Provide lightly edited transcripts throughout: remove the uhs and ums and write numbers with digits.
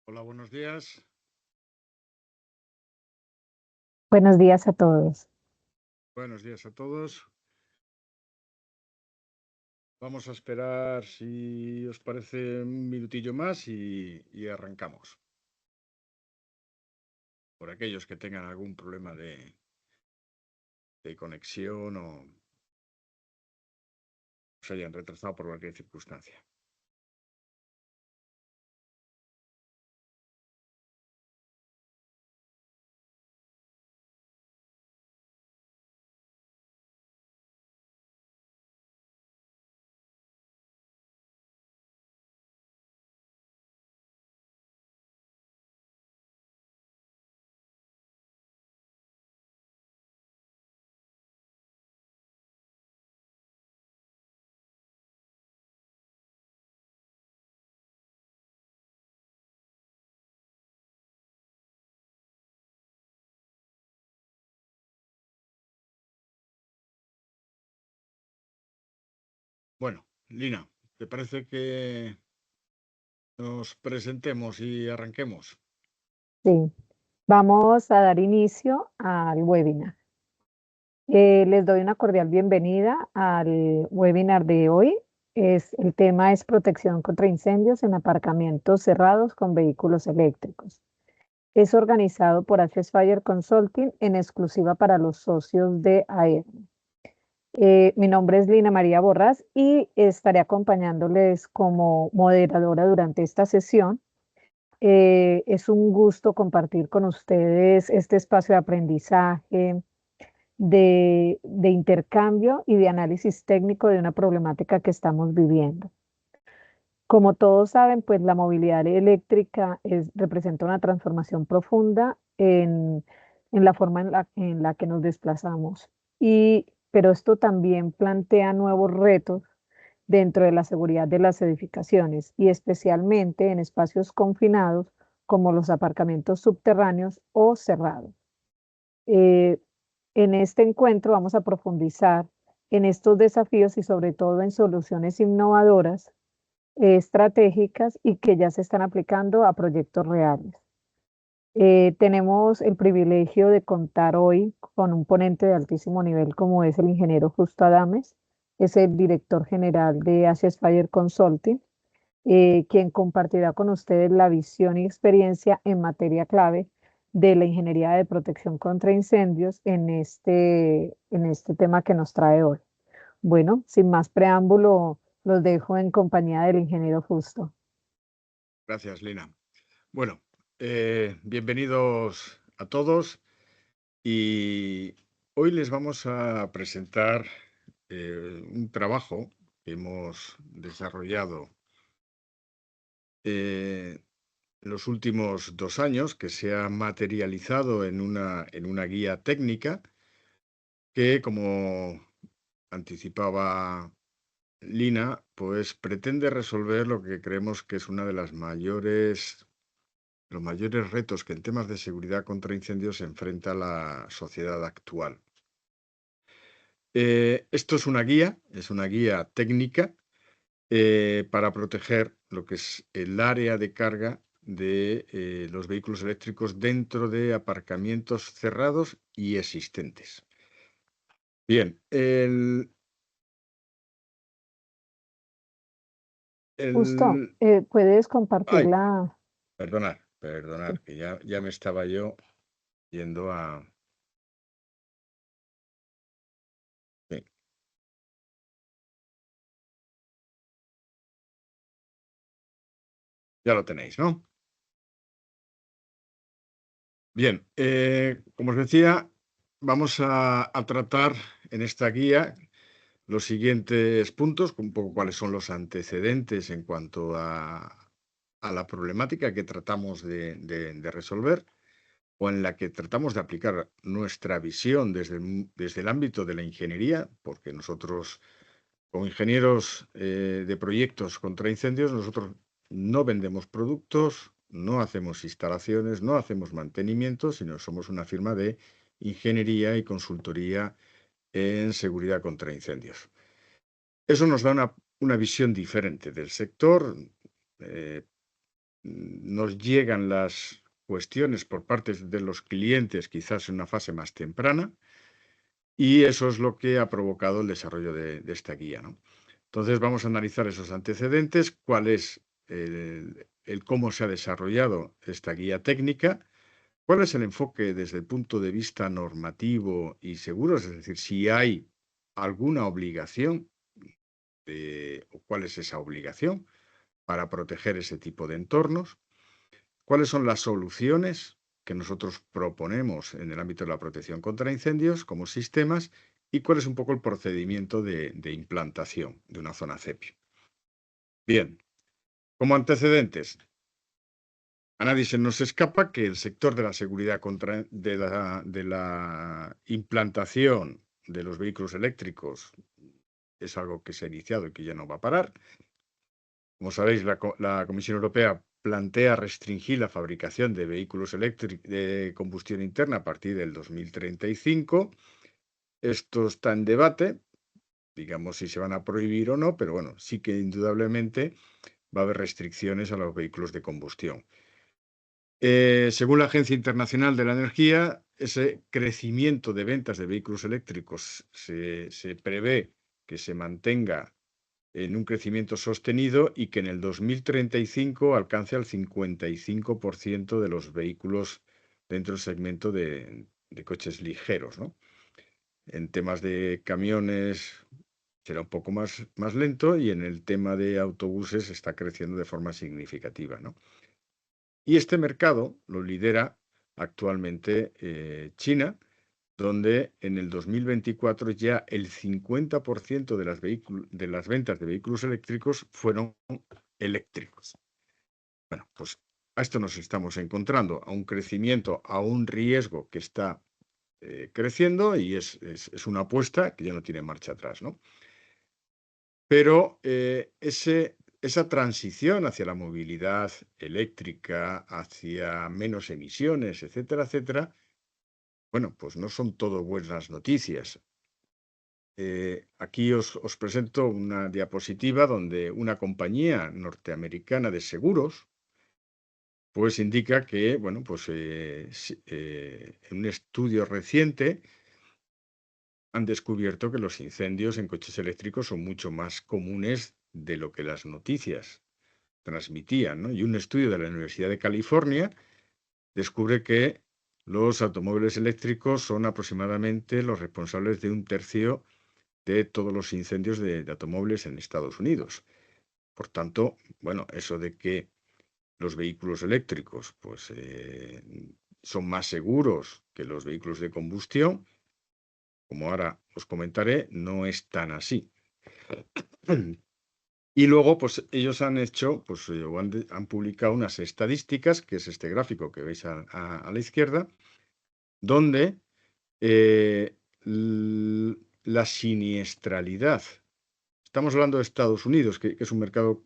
Hola, buenos días. Buenos días a todos. Buenos días a todos. Vamos a esperar, si os parece, un minutillo más y arrancamos. Por aquellos que tengan algún problema de conexión o se hayan retrasado por cualquier circunstancia. Bueno, Lina, ¿te parece que nos presentemos y arranquemos? Sí, vamos a dar inicio al webinar. Les doy una cordial bienvenida al webinar de hoy. El tema es protección contra incendios en aparcamientos cerrados con vehículos eléctricos. Es organizado por Access Fire Consulting en exclusiva para los socios de AERN. Mi nombre es Lina María Borrás y estaré acompañándoles como moderadora durante esta sesión. Es un gusto compartir con ustedes este espacio de aprendizaje, de intercambio y de análisis técnico de una problemática que estamos viviendo. Como todos saben, pues la movilidad eléctrica representa una transformación profunda en la forma en la que nos desplazamos. Pero esto también plantea nuevos retos dentro de la seguridad de las edificaciones y especialmente en espacios confinados como los aparcamientos subterráneos o cerrados. Eh, en este encuentro vamos a profundizar en estos desafíos y sobre todo en soluciones innovadoras, estratégicas y que ya se están aplicando a proyectos reales. Tenemos el privilegio de contar hoy con un ponente de altísimo nivel como es el ingeniero Justo Adames, es el director general de Access Fire Consulting, quien compartirá con ustedes la visión y experiencia en materia clave de la ingeniería de protección contra incendios en este tema que nos trae hoy. Bueno, sin más preámbulo, los dejo en compañía del ingeniero Justo. Gracias, Lina. Bueno, bienvenidos a todos y hoy les vamos a presentar un trabajo que hemos desarrollado en los últimos 2 años, que se ha materializado en una guía técnica que, como anticipaba Lina, pues pretende resolver lo que creemos que es una de los mayores retos que en temas de seguridad contra incendios se enfrenta la sociedad actual. Esto es una guía técnica para proteger lo que es el área de carga de los vehículos eléctricos dentro de aparcamientos cerrados y existentes. Bien, Justo, el... ¿puedes compartir Ay, la... perdonad, que ya me estaba yo yendo a... Sí, ya lo tenéis, ¿no? Bien, como os decía, vamos a tratar en esta guía los siguientes puntos, un poco cuáles son los antecedentes en cuanto a la problemática que tratamos de resolver o en la que tratamos de aplicar nuestra visión desde el ámbito de la ingeniería, porque nosotros, como ingenieros de proyectos contra incendios, nosotros no vendemos productos, no hacemos instalaciones, no hacemos mantenimiento, sino somos una firma de ingeniería y consultoría en seguridad contra incendios. Eso nos da una visión diferente del sector. eh, nos llegan las cuestiones por parte de los clientes quizás en una fase más temprana, y eso es lo que ha provocado el desarrollo de esta guía, ¿no? Entonces vamos a analizar esos antecedentes, cuál es el cómo se ha desarrollado esta guía técnica, cuál es el enfoque desde el punto de vista normativo y seguros, es decir, si hay alguna obligación o cuál es esa obligación para proteger ese tipo de entornos, cuáles son las soluciones que nosotros proponemos en el ámbito de la protección contra incendios como sistemas y cuál es un poco el procedimiento de implantación de una zona CEPI. Bien, como antecedentes, a nadie se nos escapa que el sector de la seguridad de la implantación de los vehículos eléctricos es algo que se ha iniciado y que ya no va a parar. Como sabéis, la Comisión Europea plantea restringir la fabricación de vehículos eléctricos de combustión interna a partir del 2035. Esto está en debate, digamos si se van a prohibir o no, pero bueno, sí que indudablemente va a haber restricciones a los vehículos de combustión. Según la Agencia Internacional de la Energía, ese crecimiento de ventas de vehículos eléctricos se prevé que se mantenga en un crecimiento sostenido y que en el 2035 alcance al 55% de los vehículos dentro del segmento de coches ligeros, ¿no? En temas de camiones será un poco más lento y en el tema de autobuses está creciendo de forma significativa, ¿no? Y este mercado lo lidera actualmente China, donde en el 2024 ya el 50% de las ventas de vehículos eléctricos fueron eléctricos. Bueno, pues a esto nos estamos encontrando, a un crecimiento, a un riesgo que está creciendo y es una apuesta que ya no tiene marcha atrás, ¿no? Pero esa transición hacia la movilidad eléctrica, hacia menos emisiones, etcétera, etcétera, bueno, pues no son todo buenas noticias. Aquí os presento una diapositiva donde una compañía norteamericana de seguros, pues indica que, bueno, pues en un estudio reciente han descubierto que los incendios en coches eléctricos son mucho más comunes de lo que las noticias transmitían, ¿no? Y un estudio de la Universidad de California descubre que los automóviles eléctricos son aproximadamente los responsables de 1/3 de todos los incendios de automóviles en Estados Unidos. Por tanto, bueno, eso de que los vehículos eléctricos pues, son más seguros que los vehículos de combustión, como ahora os comentaré, no es tan así. Y luego, pues ellos han hecho, pues o han publicado unas estadísticas, que es este gráfico que veis a la izquierda, donde la siniestralidad, estamos hablando de Estados Unidos, que es un mercado,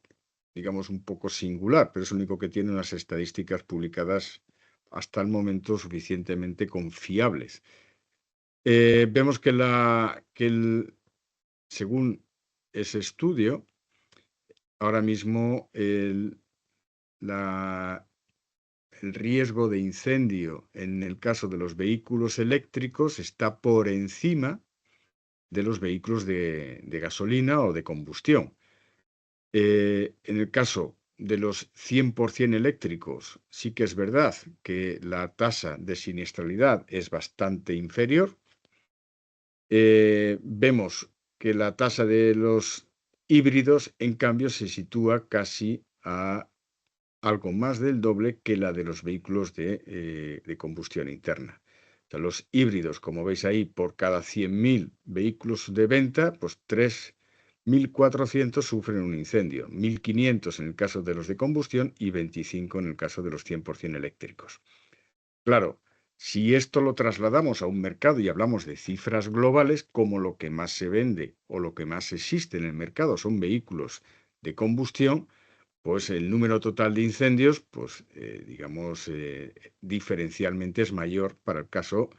digamos, un poco singular, pero es el único que tiene unas estadísticas publicadas hasta el momento suficientemente confiables. Vemos según ese estudio, ahora mismo el riesgo de incendio en el caso de los vehículos eléctricos está por encima de los vehículos de gasolina o de combustión. En el caso de los 100% eléctricos, sí que es verdad que la tasa de siniestralidad es bastante inferior. Vemos que la tasa de los híbridos, en cambio, se sitúa casi a algo más del doble que la de los vehículos de combustión interna. O sea, los híbridos, como veis ahí, por cada 100.000 vehículos de venta, pues 3.400 sufren un incendio, 1.500 en el caso de los de combustión y 25 en el caso de los 100% eléctricos. Claro, si esto lo trasladamos a un mercado y hablamos de cifras globales, como lo que más se vende o lo que más existe en el mercado son vehículos de combustión, pues el número total de incendios, pues digamos, diferencialmente es mayor para el caso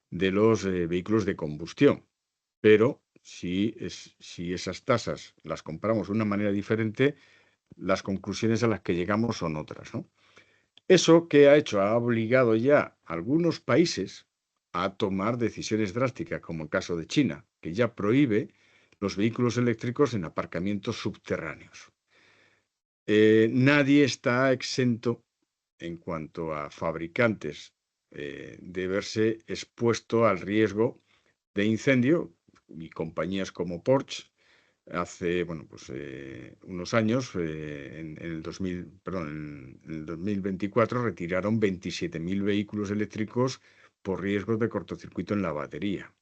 de los vehículos de combustión. Pero si esas tasas las comparamos de una manera diferente, las conclusiones a las que llegamos son otras, ¿no? Eso que ha hecho, ha obligado ya a algunos países a tomar decisiones drásticas, como el caso de China, que ya prohíbe los vehículos eléctricos en aparcamientos subterráneos. Nadie está exento en cuanto a fabricantes de verse expuesto al riesgo de incendio, y compañías como Porsche hace, bueno, pues unos años, en el 2000, perdón, en el 2024 retiraron 27.000 vehículos eléctricos por riesgos de cortocircuito en la batería.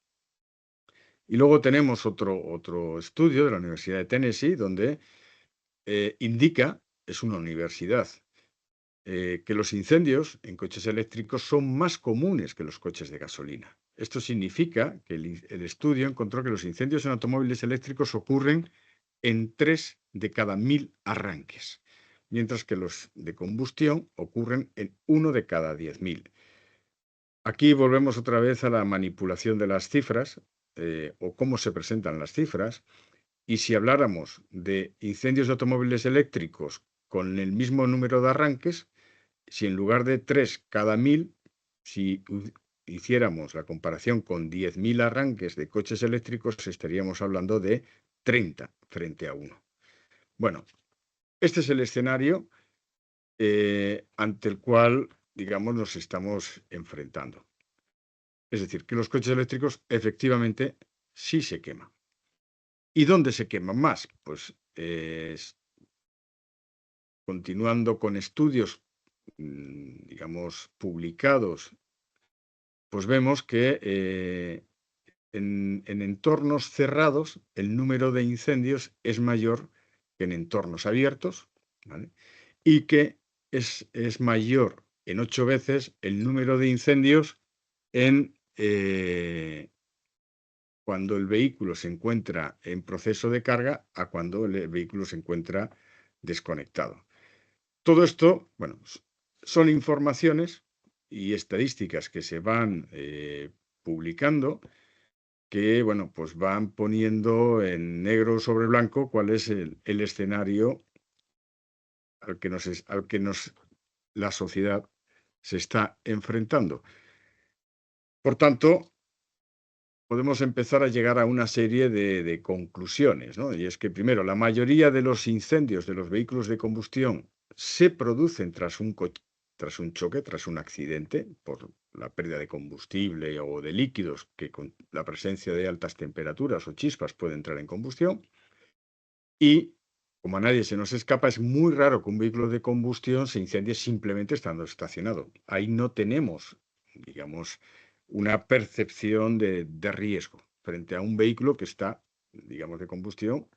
Y luego tenemos otro estudio de la Universidad de Tennessee donde indica, es una universidad, que los incendios en coches eléctricos son más comunes que los coches de gasolina. Esto significa que el estudio encontró que los incendios en automóviles eléctricos ocurren en 3 de cada 1.000 arranques, mientras que los de combustión ocurren en 1 de cada 10.000. Aquí volvemos otra vez a la manipulación de las cifras, o cómo se presentan las cifras, y si habláramos de incendios de automóviles eléctricos con el mismo número de arranques, si en lugar de 3 cada 1.000, si hiciéramos la comparación con 10.000 arranques de coches eléctricos, estaríamos hablando de 30 frente a 1. Bueno, este es el escenario ante el cual, digamos, nos estamos enfrentando. Es decir, que los coches eléctricos efectivamente sí se queman. ¿Y dónde se queman más? Pues continuando con estudios, digamos, publicados, pues vemos que en entornos cerrados el número de incendios es mayor que en entornos abiertos, ¿vale? Y que es mayor en 8 veces el número de incendios en cuando el vehículo se encuentra en proceso de carga a cuando el vehículo se encuentra desconectado. Todo esto, bueno, son informaciones y estadísticas que se van publicando que, bueno, pues van poniendo en negro sobre blanco cuál es el escenario al que la sociedad se está enfrentando. Por tanto, podemos empezar a llegar a una serie de conclusiones, ¿no? Y es que, primero, la mayoría de los incendios de los vehículos de combustión se producen tras un choque, tras un accidente, por la pérdida de combustible o de líquidos que con la presencia de altas temperaturas o chispas puede entrar en combustión. Y, como a nadie se nos escapa, es muy raro que un vehículo de combustión se incendie simplemente estando estacionado. Ahí no tenemos, digamos, una percepción de riesgo frente a un vehículo que está, digamos, de combustión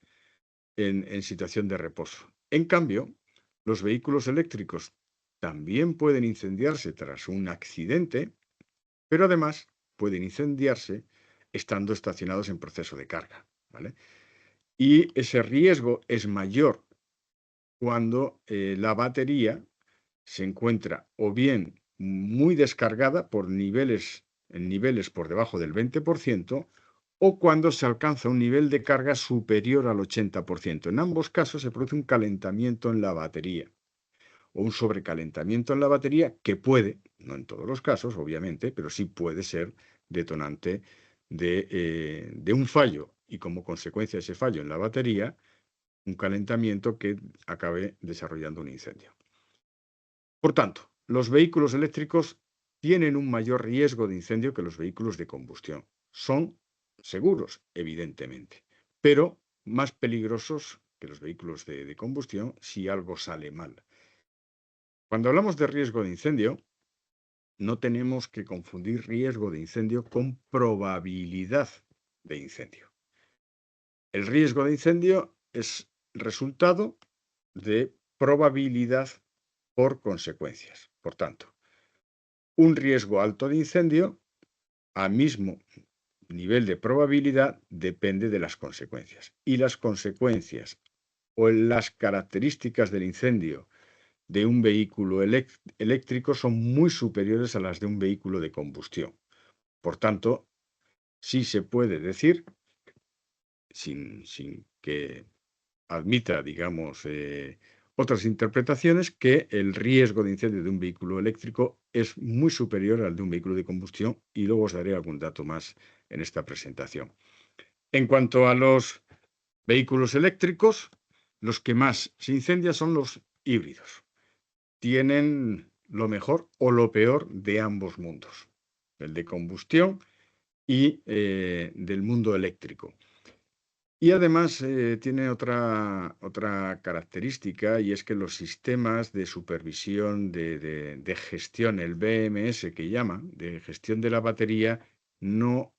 en situación de reposo. En cambio, los vehículos eléctricos también pueden incendiarse tras un accidente, pero además pueden incendiarse estando estacionados en proceso de carga, ¿vale? Y ese riesgo es mayor cuando la batería se encuentra o bien muy descargada en niveles por debajo del 20%, o cuando se alcanza un nivel de carga superior al 80%. En ambos casos se produce un calentamiento en la batería o un sobrecalentamiento en la batería que puede, no en todos los casos, obviamente, pero sí puede ser detonante de un fallo y como consecuencia de ese fallo en la batería, un calentamiento que acabe desarrollando un incendio. Por tanto, los vehículos eléctricos tienen un mayor riesgo de incendio que los vehículos de combustión. Son seguros, evidentemente, pero más peligrosos que los vehículos de combustión si algo sale mal. Cuando hablamos de riesgo de incendio, no tenemos que confundir riesgo de incendio con probabilidad de incendio. El riesgo de incendio es resultado de probabilidad por consecuencias. Por tanto, un riesgo alto de incendio, al mismo nivel de probabilidad, depende de las consecuencias. Y las consecuencias o las características del incendio de un vehículo eléctrico son muy superiores a las de un vehículo de combustión. Por tanto, sí se puede decir, sin que admita, digamos, otras interpretaciones que el riesgo de incendio de un vehículo eléctrico es muy superior al de un vehículo de combustión, y luego os daré algún dato más en esta presentación. En cuanto a los vehículos eléctricos, los que más se incendian son los híbridos. Tienen lo mejor o lo peor de ambos mundos, el de combustión y del mundo eléctrico. Y además tiene otra característica, y es que los sistemas de supervisión de gestión, el BMS que llaman, de gestión de la batería, no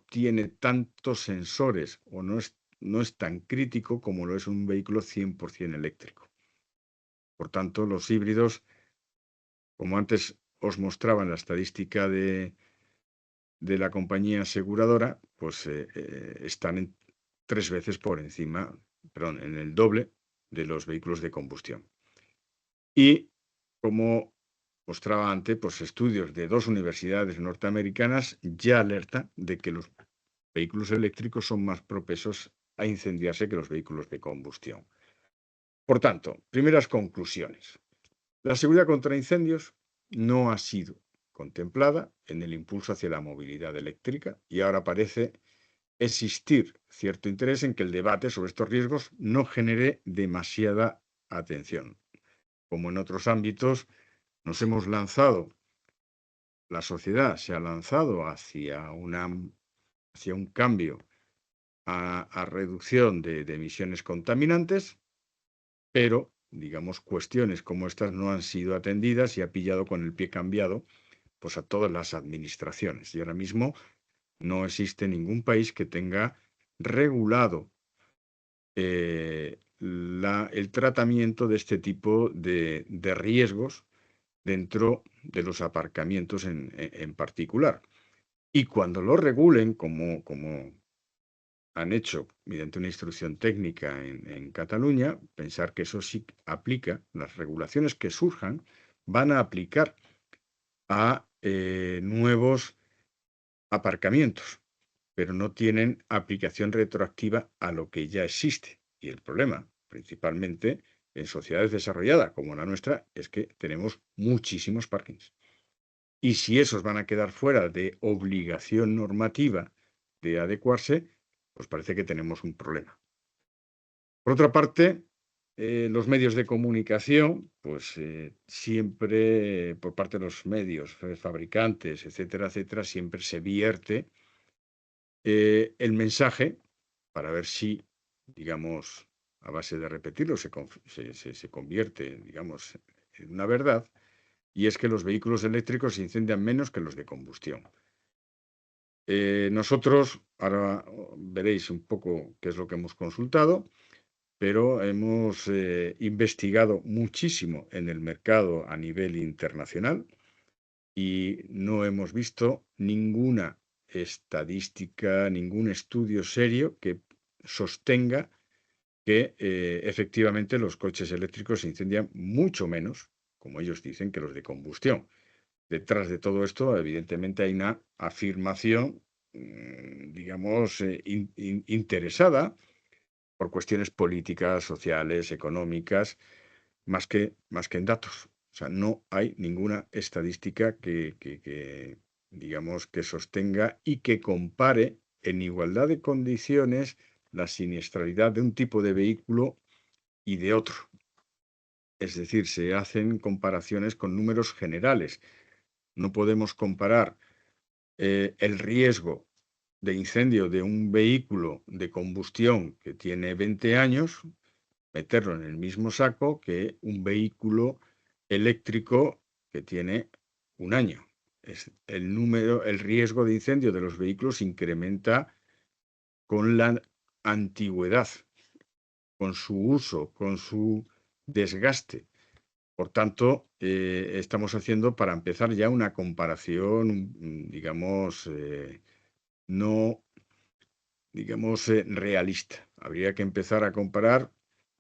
tiene tantos sensores, o no es tan crítico como lo es un vehículo 100% eléctrico. Por tanto, los híbridos, como antes os mostraba en la estadística de la compañía aseguradora, pues están 3 veces por encima, perdón, en el doble de los vehículos de combustión. Y como mostraba antes, pues estudios de 2 universidades norteamericanas ya alertan de que los vehículos eléctricos son más propensos a incendiarse que los vehículos de combustión. Por tanto, primeras conclusiones. La seguridad contra incendios no ha sido contemplada en el impulso hacia la movilidad eléctrica, y ahora parece existir cierto interés en que el debate sobre estos riesgos no genere demasiada atención. Como en otros ámbitos, la sociedad se ha lanzado hacia un cambio a reducción de emisiones contaminantes, pero, digamos, cuestiones como estas no han sido atendidas y ha pillado con el pie cambiado, pues, a todas las administraciones. Y ahora mismo no existe ningún país que tenga regulado el tratamiento de este tipo de riesgos dentro de los aparcamientos en particular. Y cuando lo regulen, como han hecho mediante una instrucción técnica en Cataluña, pensar que eso sí aplica, las regulaciones que surjan van a aplicar a nuevos aparcamientos, pero no tienen aplicación retroactiva a lo que ya existe. Y el problema, principalmente en sociedades desarrolladas como la nuestra, es que tenemos muchísimos parkings. Y si esos van a quedar fuera de obligación normativa de adecuarse, pues parece que tenemos un problema. Por otra parte, los medios de comunicación, pues siempre por parte de los medios, fabricantes, etcétera, etcétera, siempre se vierte el mensaje para ver si, digamos, a base de repetirlo, se convierte, digamos, en una verdad, y es que los vehículos eléctricos se incendian menos que los de combustión. Nosotros, ahora veréis un poco qué es lo que hemos consultado, pero hemos investigado muchísimo en el mercado a nivel internacional y no hemos visto ninguna estadística, ningún estudio serio que sostenga que efectivamente los coches eléctricos se incendian mucho menos, como ellos dicen, que los de combustión. Detrás de todo esto, evidentemente, hay una afirmación, digamos, interesada por cuestiones políticas, sociales, económicas, más que en datos. O sea, no hay ninguna estadística que, digamos, que sostenga y que compare en igualdad de condiciones la siniestralidad de un tipo de vehículo y de otro. Es decir, se hacen comparaciones con números generales. No podemos comparar el riesgo de incendio de un vehículo de combustión que tiene 20 años, meterlo en el mismo saco que un vehículo eléctrico que tiene 1 año. El riesgo de incendio de los vehículos incrementa con la antigüedad, con su uso, con su desgaste. Por tanto, estamos haciendo, para empezar, ya una comparación, digamos, no, digamos, realista. Habría que empezar a comparar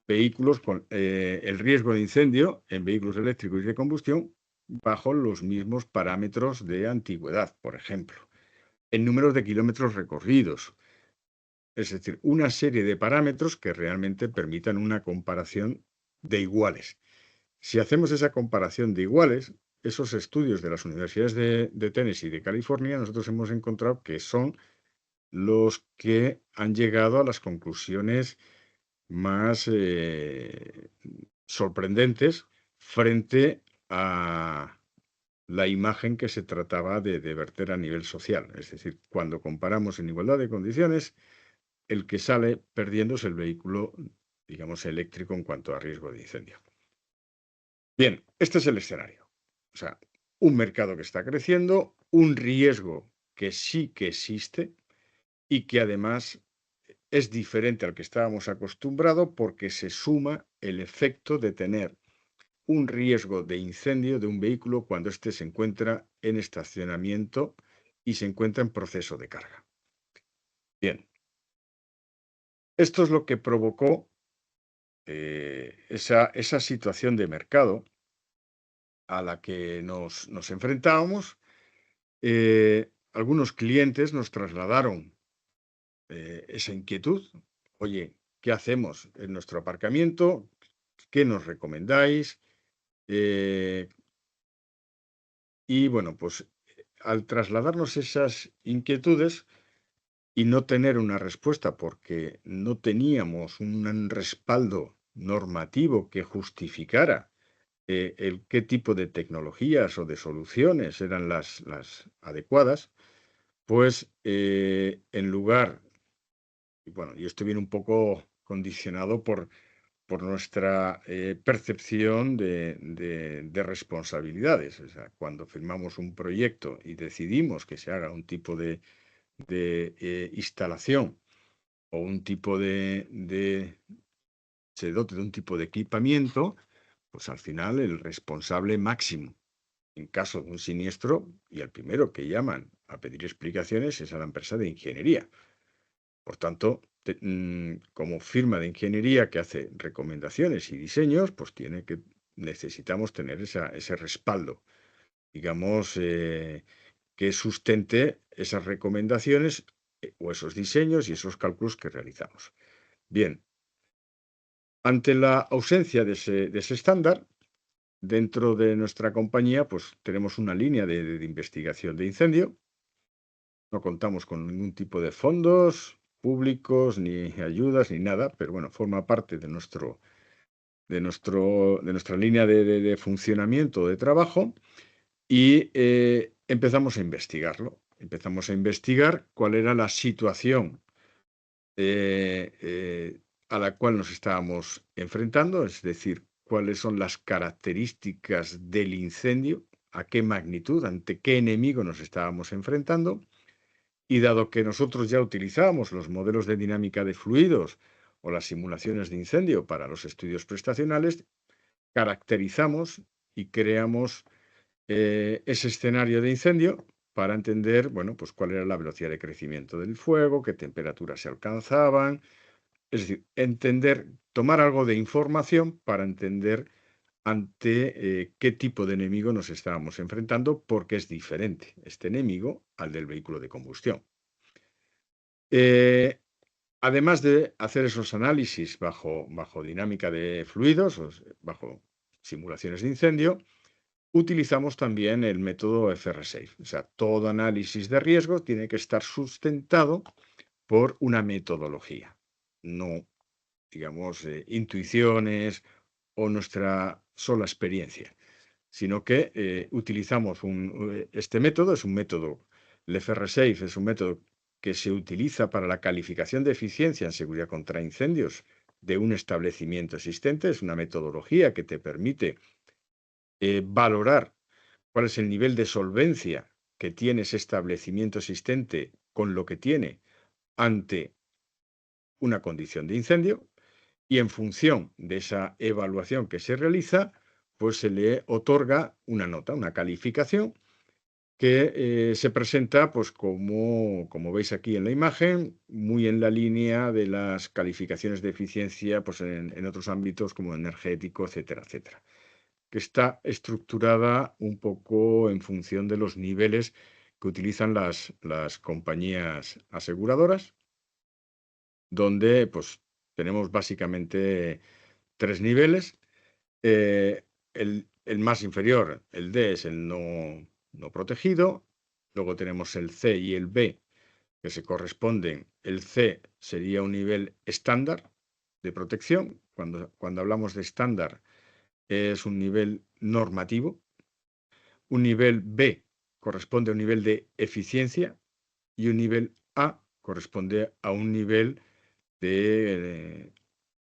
vehículos con el riesgo de incendio en vehículos eléctricos y de combustión bajo los mismos parámetros de antigüedad, por ejemplo, en números de kilómetros recorridos, Es decir, una serie de parámetros que realmente permitan una comparación de iguales. Si hacemos esa comparación de iguales, esos estudios de las universidades de Tennessee y de California, nosotros hemos encontrado que son los que han llegado a las conclusiones más sorprendentes frente a la imagen que se trataba de verter a nivel social. Es decir, cuando comparamos en igualdad de condiciones, el que sale perdiendo es el vehículo, digamos, eléctrico en cuanto a riesgo de incendio. Bien, este es el escenario. O sea, un mercado que está creciendo, un riesgo que sí que existe y que además es diferente al que estábamos acostumbrados porque se suma el efecto de tener un riesgo de incendio de un vehículo cuando éste se encuentra en estacionamiento y se encuentra en proceso de carga. Bien, esto es lo que provocó esa situación de mercado a la que nos enfrentábamos. Algunos clientes nos trasladaron esa inquietud. Oye, ¿qué hacemos en nuestro aparcamiento? ¿Qué nos recomendáis? Eh, y bueno, pues al trasladarnos esas inquietudes y no tener una respuesta porque no teníamos un respaldo normativo que justificara el qué tipo de tecnologías o de soluciones eran las adecuadas, pues en lugar, y bueno, y esto viene un poco condicionado por nuestra percepción de responsabilidades. O sea, cuando firmamos un proyecto y decidimos que se haga un tipo de instalación o un tipo se dote de un tipo de equipamiento, pues al final el responsable máximo en caso de un siniestro y el primero que llaman a pedir explicaciones es a la empresa de ingeniería. Por tanto, como firma de ingeniería que hace recomendaciones y diseños, pues necesitamos tener ese respaldo, digamos, que sustente esas recomendaciones o esos diseños y esos cálculos que realizamos. Bien, ante la ausencia de ese estándar, dentro de nuestra compañía, pues tenemos una línea de investigación de incendio. No contamos con ningún tipo de fondos públicos, ni ayudas, ni nada, pero bueno, forma parte de nuestra línea de funcionamiento, de trabajo, y empezamos a investigarlo. Empezamos a investigar cuál era la situación a la cual nos estábamos enfrentando, es decir, cuáles son las características del incendio, a qué magnitud, ante qué enemigo nos estábamos enfrentando. Y dado que nosotros ya utilizábamos los modelos de dinámica de fluidos o las simulaciones de incendio para los estudios prestacionales, caracterizamos y creamos ese escenario de incendio para entender, bueno, pues cuál era la velocidad de crecimiento del fuego, qué temperaturas se alcanzaban, es decir, entender, tomar algo de información para entender ante qué tipo de enemigo nos estábamos enfrentando, porque es diferente este enemigo al del vehículo de combustión. Eh, Además de hacer esos análisis bajo dinámica de fluidos, bajo simulaciones de incendio, utilizamos también el método FR6. O sea, todo análisis de riesgo tiene que estar sustentado por una metodología, no, digamos, intuiciones o nuestra sola experiencia, sino que utilizamos este método, es un método, el FR6 es un método que se utiliza para la calificación de eficiencia en seguridad contra incendios de un establecimiento existente, es una metodología que te permite valorar cuál es el nivel de solvencia que tiene ese establecimiento existente con lo que tiene ante una condición de incendio y en función de esa evaluación que se realiza, pues se le otorga una nota, una calificación que se presenta, pues como veis aquí en la imagen, muy en la línea de las calificaciones de eficiencia pues en otros ámbitos como energético, etcétera, etcétera, que está estructurada un poco en función de los niveles que utilizan las compañías aseguradoras donde pues tenemos básicamente 3 niveles. El más inferior, el D, es el no protegido. Luego tenemos el C y el B, que se corresponden. El C sería un nivel estándar de protección. Cuando hablamos de estándar, es un nivel normativo. Un nivel B corresponde a un nivel de eficiencia y un nivel A corresponde a un nivel que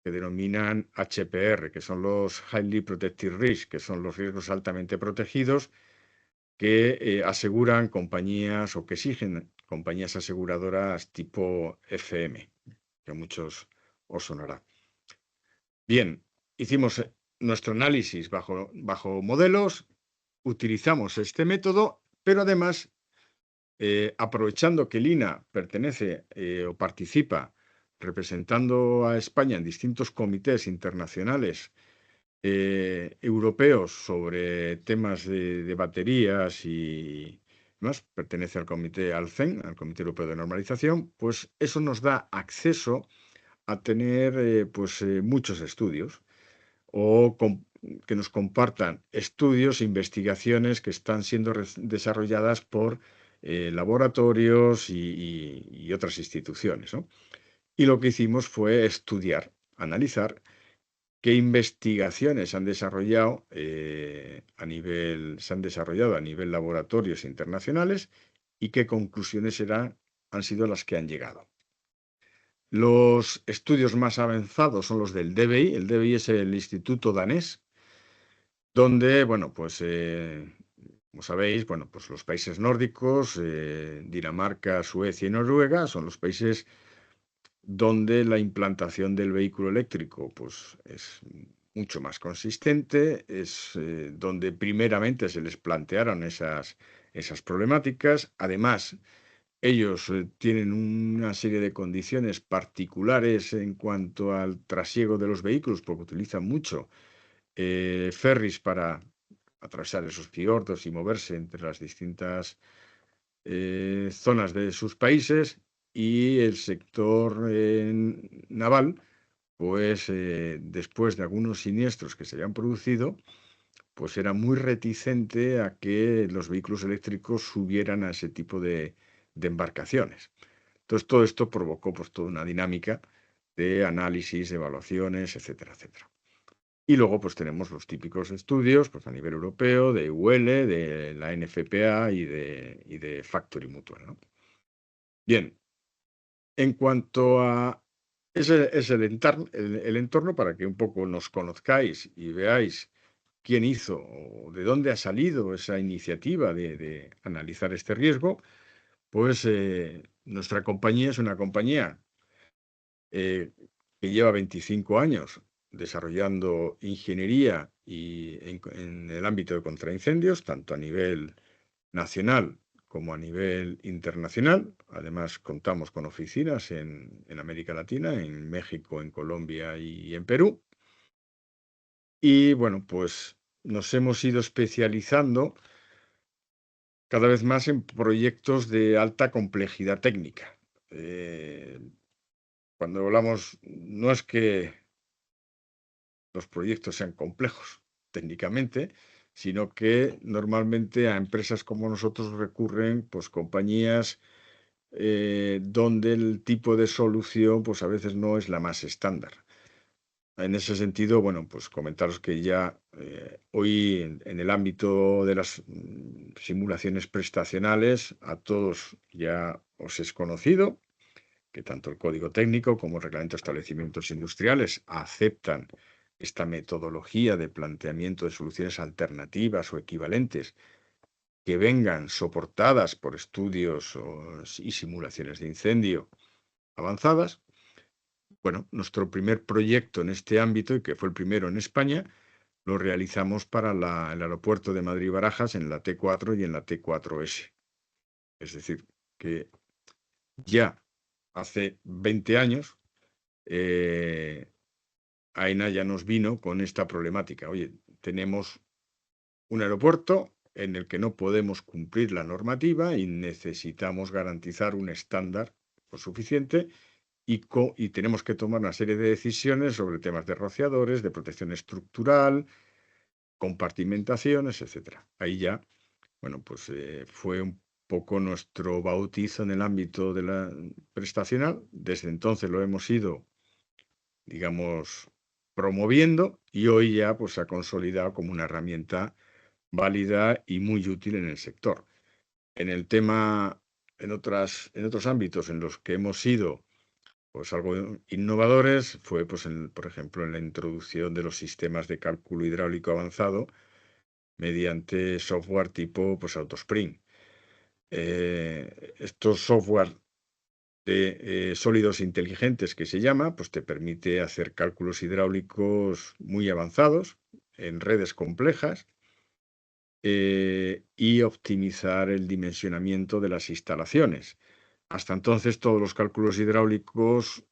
denominan HPR, que son los Highly Protected Risk, que son los riesgos altamente protegidos que aseguran compañías o que exigen compañías aseguradoras tipo FM, que a muchos os sonará. Bien, hicimos nuestro análisis bajo modelos, utilizamos este método, pero además, aprovechando que Lina pertenece o participa representando a España en distintos comités internacionales europeos sobre temas de baterías y más, pertenece al CEN, al Comité Europeo de Normalización, pues eso nos da acceso a tener muchos estudios o que nos compartan estudios e investigaciones que están siendo desarrolladas por laboratorios y otras instituciones, ¿no? Y lo que hicimos fue estudiar, analizar qué investigaciones han desarrollado, se han desarrollado a nivel laboratorios internacionales y qué conclusiones han sido las que han llegado. Los estudios más avanzados son los del DBI. El DBI es el instituto danés, donde, bueno, pues, como sabéis, bueno, pues los países nórdicos, Dinamarca, Suecia y Noruega, son los países donde la implantación del vehículo eléctrico pues, es mucho más consistente, es donde primeramente se les plantearon esas problemáticas. Además, ellos tienen una serie de condiciones particulares en cuanto al trasiego de los vehículos, porque utilizan mucho ferries para atravesar esos fiordos y moverse entre las distintas zonas de sus países, y el sector naval, pues después de algunos siniestros que se habían producido, pues era muy reticente a que los vehículos eléctricos subieran a ese tipo de embarcaciones. Entonces, todo esto provocó pues toda una dinámica de análisis, evaluaciones, etcétera, etcétera. Y luego pues tenemos los típicos estudios pues, a nivel europeo, de UL, de la NFPA y de Factory Mutual, ¿no? Bien, en cuanto a es el entorno para que un poco nos conozcáis y veáis quién hizo o de dónde ha salido esa iniciativa de analizar este riesgo, pues nuestra compañía es una compañía que lleva 25 años desarrollando ingeniería y en el ámbito de contraincendios, tanto a nivel nacional como a nivel internacional. Además, contamos con oficinas en América Latina, en México, en Colombia y en Perú. Y bueno, pues nos hemos ido especializando cada vez más en proyectos de alta complejidad técnica. Cuando hablamos, no es que los proyectos sean complejos técnicamente, sino que normalmente a empresas como nosotros recurren pues compañías donde el tipo de solución pues a veces no es la más estándar. En ese sentido, bueno, pues comentaros que ya hoy en el ámbito de las simulaciones prestacionales, a todos ya os es conocido que tanto el Código Técnico como el Reglamento de Establecimientos Industriales aceptan esta metodología de planteamiento de soluciones alternativas o equivalentes que vengan soportadas por estudios y simulaciones de incendio avanzadas. Bueno, nuestro primer proyecto en este ámbito, y que fue el primero en España, lo realizamos para el aeropuerto de Madrid-Barajas en la T4 y en la T4S. Es decir, que ya hace 20 años AENA ya nos vino con esta problemática. Oye, tenemos un aeropuerto en el que no podemos cumplir la normativa y necesitamos garantizar un estándar suficiente, y tenemos que tomar una serie de decisiones sobre temas de rociadores, de protección estructural, compartimentaciones, etcétera. Ahí ya, bueno, pues fue un poco nuestro bautizo en el ámbito de la prestacional. Desde entonces lo hemos ido, digamos, promoviendo y hoy ya pues se ha consolidado como una herramienta válida y muy útil en el sector. En el tema, en otros ámbitos en los que hemos sido pues algo innovadores fue, pues, por ejemplo, en la introducción de los sistemas de cálculo hidráulico avanzado mediante software tipo, pues, Autospring. Estos software de sólidos inteligentes que se llama, pues te permite hacer cálculos hidráulicos muy avanzados en redes complejas y optimizar el dimensionamiento de las instalaciones. Hasta entonces todos los cálculos hidráulicos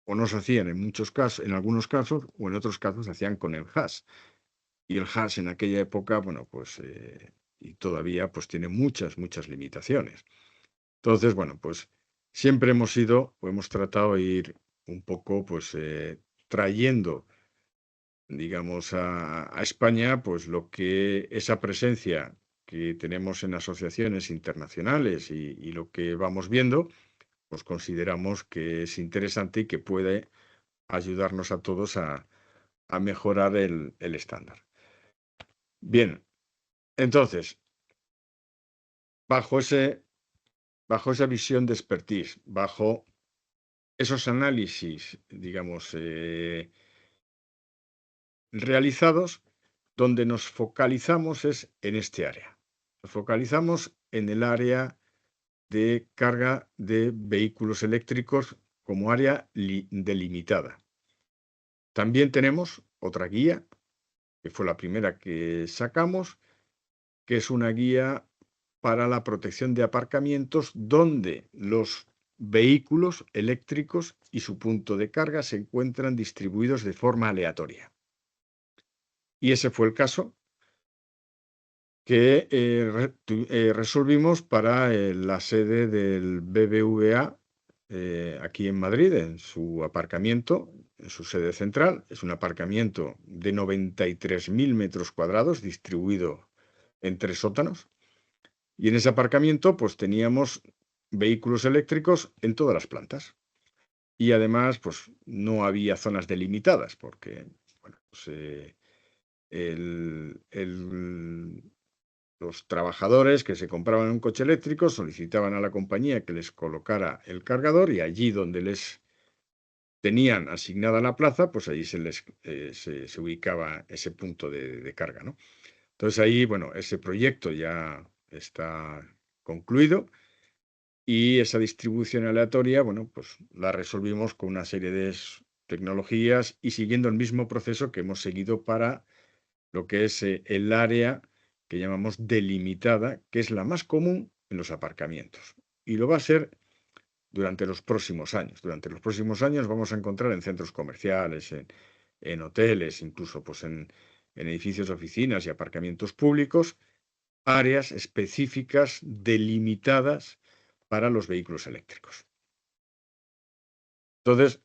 o no se hacían en muchos casos, en algunos casos, o en otros casos se hacían con el hash. Y el hash en aquella época, bueno, pues, y todavía, pues tiene muchas limitaciones. Entonces, bueno, pues siempre hemos ido, o hemos tratado de ir un poco, pues, trayendo, digamos, a España, pues lo que esa presencia que tenemos en asociaciones internacionales y lo que vamos viendo, pues consideramos que es interesante y que puede ayudarnos a todos a mejorar el estándar. Bien, entonces, bajo bajo esa visión de expertise, bajo esos análisis, digamos, realizados, donde nos focalizamos es en este área. Nos focalizamos en el área de carga de vehículos eléctricos como área delimitada. También tenemos otra guía, que fue la primera que sacamos, que es una guía para la protección de aparcamientos donde los vehículos eléctricos y su punto de carga se encuentran distribuidos de forma aleatoria. Y ese fue el caso que resolvimos para la sede del BBVA aquí en Madrid, en su aparcamiento, en su sede central. Es un aparcamiento de 93.000 metros cuadrados distribuido en 3 sótanos. Y en ese aparcamiento, pues teníamos vehículos eléctricos en todas las plantas. Y además, pues no había zonas delimitadas, porque, bueno, pues, los trabajadores que se compraban un coche eléctrico solicitaban a la compañía que les colocara el cargador y allí donde les tenían asignada la plaza, pues allí se ubicaba ese punto de carga, ¿no? Entonces ahí, bueno, ese proyecto ya está concluido y esa distribución aleatoria, bueno, pues la resolvimos con una serie de tecnologías y siguiendo el mismo proceso que hemos seguido para lo que es el área que llamamos delimitada, que es la más común en los aparcamientos. Y lo va a ser durante los próximos años. Durante los próximos años vamos a encontrar en centros comerciales, en hoteles, incluso pues en edificios de oficinas y aparcamientos públicos, áreas específicas delimitadas para los vehículos eléctricos. Entonces,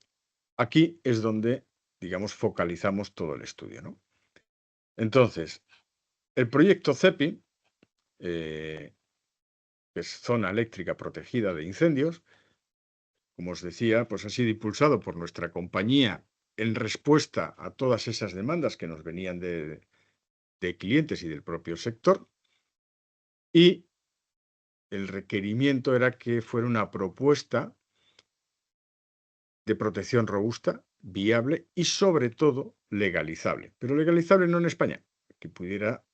aquí es donde, digamos, focalizamos todo el estudio, ¿no? Entonces, el proyecto CEPI, que es Zona Eléctrica Protegida de Incendios, como os decía, pues ha sido impulsado por nuestra compañía en respuesta a todas esas demandas que nos venían de clientes y del propio sector. Y el requerimiento era que fuera una propuesta de protección robusta, viable y sobre todo legalizable. Pero legalizable no en España, que pudiera,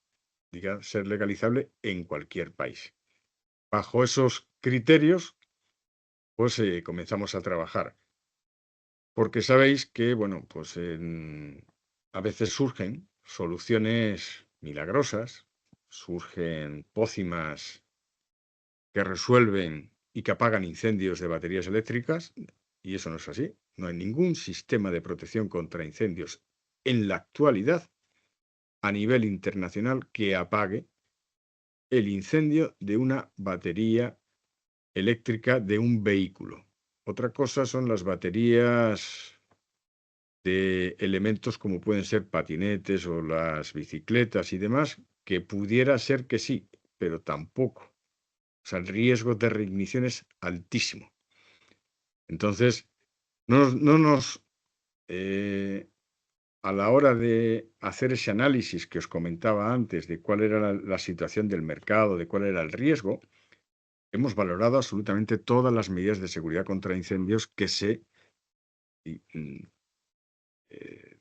digamos, ser legalizable en cualquier país. Bajo esos criterios, pues comenzamos a trabajar. Porque sabéis que, bueno, pues a veces surgen soluciones milagrosas, surgen pócimas que resuelven y que apagan incendios de baterías eléctricas, y eso no es así. No hay ningún sistema de protección contra incendios en la actualidad a nivel internacional que apague el incendio de una batería eléctrica de un vehículo Otra cosa son las baterías de elementos como pueden ser patinetes o las bicicletas y demás, que pudiera ser que sí, pero tampoco. O sea, el riesgo de reignición es altísimo. Entonces, no nos, a la hora de hacer ese análisis que os comentaba antes de cuál era la situación del mercado, de cuál era el riesgo, hemos valorado absolutamente todas las medidas de seguridad contra incendios que se,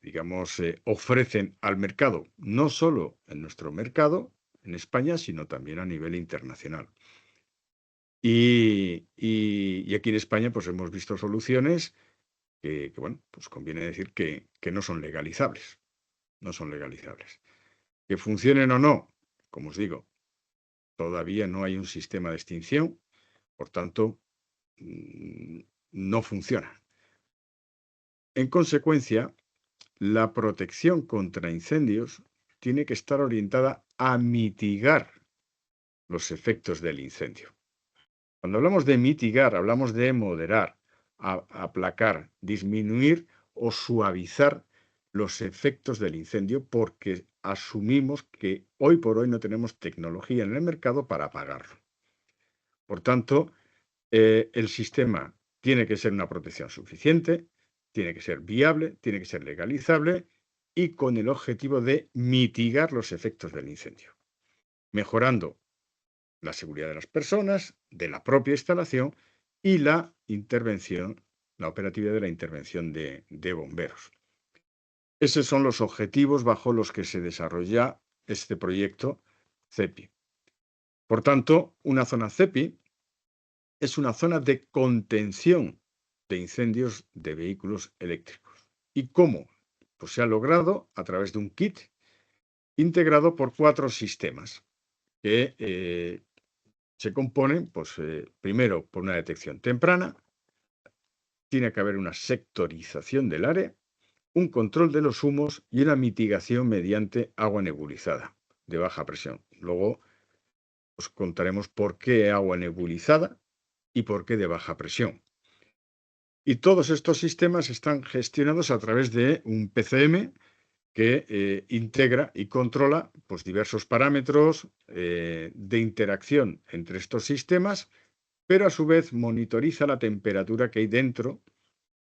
digamos, ofrecen al mercado, no solo en nuestro mercado, en España, sino también a nivel internacional. Y aquí en España, pues hemos visto soluciones que, bueno, pues conviene decir que no son legalizables. No son legalizables. Que funcionen o no, como os digo, todavía no hay un sistema de extinción, por tanto, no funciona. En consecuencia, la protección contra incendios tiene que estar orientada a mitigar los efectos del incendio. Cuando hablamos de mitigar, hablamos de moderar, aplacar, disminuir o suavizar los efectos del incendio porque asumimos que hoy por hoy no tenemos tecnología en el mercado para apagarlo. Por tanto, el sistema tiene que ser una protección suficiente, tiene que ser viable, tiene que ser legalizable y con el objetivo de mitigar los efectos del incendio, mejorando la seguridad de las personas, de la propia instalación y la intervención, la operatividad de la intervención de bomberos. Esos son los objetivos bajo los que se desarrolla este proyecto CEPI. Por tanto, una zona CEPI es una zona de contención de incendios de vehículos eléctricos. ¿Y cómo? Pues se ha logrado a través de un kit integrado por 4 sistemas que se componen, pues, primero por una detección temprana, tiene que haber una sectorización del área, un control de los humos y una mitigación mediante agua nebulizada de baja presión. Luego os contaremos por qué agua nebulizada y por qué de baja presión. Y todos estos sistemas están gestionados a través de un PCM que integra y controla pues, diversos parámetros de interacción entre estos sistemas, pero a su vez monitoriza la temperatura que hay dentro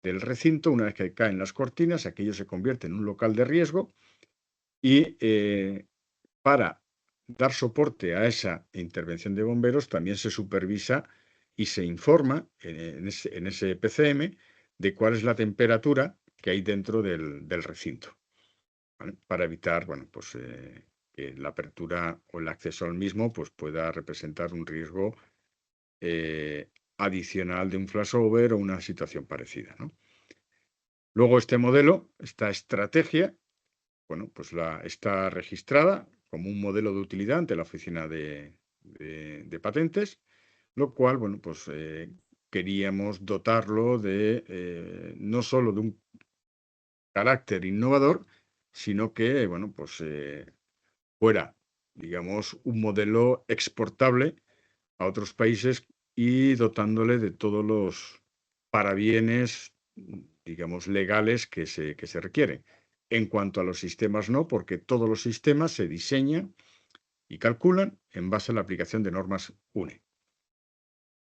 del recinto. Una vez que caen las cortinas, aquello se convierte en un local de riesgo y para dar soporte a esa intervención de bomberos también se supervisa y se informa en ese PCM de cuál es la temperatura que hay dentro del recinto, ¿vale? Para evitar, bueno, pues, que la apertura o el acceso al mismo pues, pueda representar un riesgo adicional de un flashover o una situación parecida, ¿no? Luego este modelo, esta estrategia, bueno, pues está registrada como un modelo de utilidad ante la Oficina de Patentes, lo cual, bueno, pues queríamos dotarlo de no solo de un carácter innovador, sino que, bueno, pues fuera, digamos, un modelo exportable a otros países y dotándole de todos los parabienes, digamos, legales que se requieren. En cuanto a los sistemas, no, porque todos los sistemas se diseñan y calculan en base a la aplicación de normas UNE.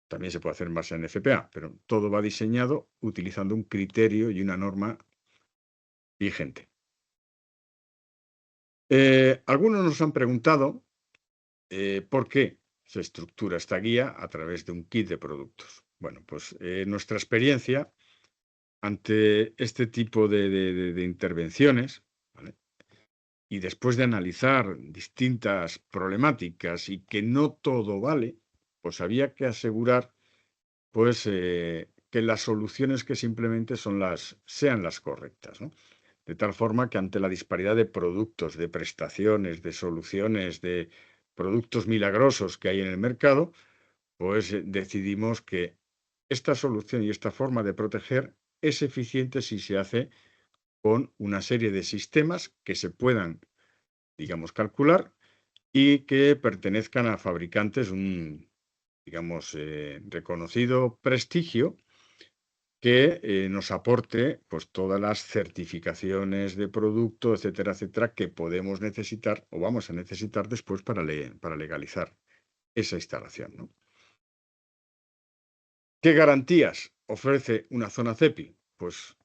También se puede hacer en base a NFPA, pero todo va diseñado utilizando un criterio y una norma vigente. Algunos nos han preguntado por qué se estructura esta guía a través de un kit de productos. Bueno, pues nuestra experiencia ante este tipo de intervenciones, ¿vale? Y después de analizar distintas problemáticas y que no todo vale, pues había que asegurar pues, que las soluciones que se implementen sean las correctas, ¿no? De tal forma que ante la disparidad de productos, de prestaciones, de soluciones, de productos milagrosos que hay en el mercado, pues decidimos que esta solución y esta forma de proteger es eficiente si se hace con una serie de sistemas que se puedan, digamos, calcular y que pertenezcan a fabricantes, un, digamos, reconocido prestigio que nos aporte pues, todas las certificaciones de producto, etcétera, etcétera, que podemos necesitar o vamos a necesitar después para legalizar esa instalación, ¿no? ¿Qué garantías ofrece una zona CEPI? Pues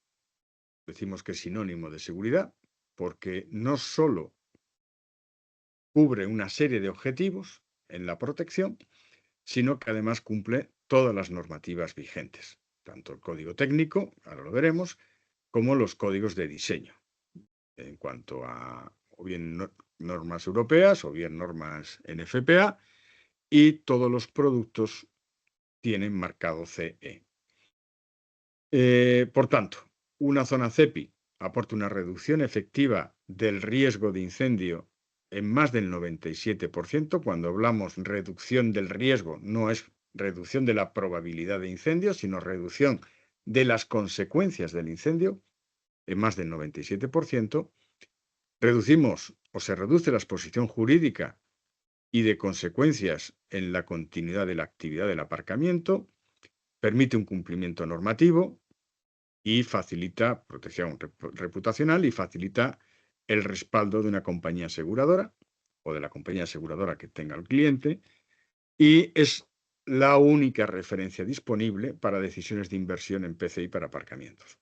decimos que es sinónimo de seguridad, porque no solo cubre una serie de objetivos en la protección, sino que además cumple todas las normativas vigentes, tanto el código técnico, ahora lo veremos, como los códigos de diseño, en cuanto a o bien normas europeas o bien normas NFPA, y todos los productos tienen marcado CE. Por tanto, una zona CEPI aporta una reducción efectiva del riesgo de incendio en más del 97%. Cuando hablamos reducción del riesgo, no es reducción de la probabilidad de incendio, sino reducción de las consecuencias del incendio en más del 97%. Reducimos o se reduce la exposición jurídica y de consecuencias en la continuidad de la actividad del aparcamiento, permite un cumplimiento normativo y facilita protección reputacional y facilita el respaldo de una compañía aseguradora o de la compañía aseguradora que tenga el cliente, y es la única referencia disponible para decisiones de inversión en PCI para aparcamientos.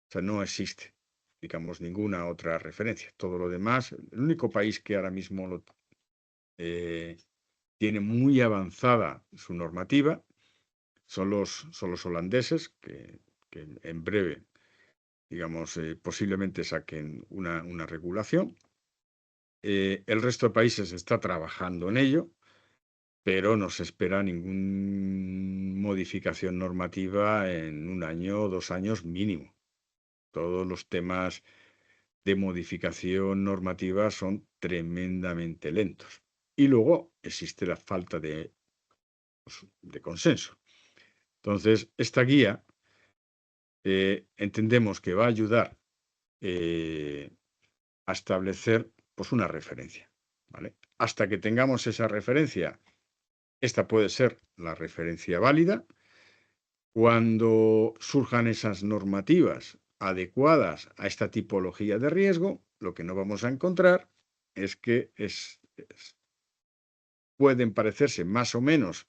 O sea, no existe, digamos, ninguna otra referencia. Todo lo demás, el único país que ahora mismo tiene muy avanzada su normativa son los holandeses, que en breve, digamos, posiblemente saquen una regulación. El resto de países está trabajando en ello, pero no se espera ninguna modificación normativa en 1 año o 2 años mínimo. Todos los temas de modificación normativa son tremendamente lentos. Y luego existe la falta de consenso. Entonces, esta guía entendemos que va a ayudar a establecer pues, una referencia, ¿vale? Hasta que tengamos esa referencia, esta puede ser la referencia válida. Cuando surjan esas normativas adecuadas a esta tipología de riesgo, lo que no vamos a encontrar es que pueden parecerse más o menos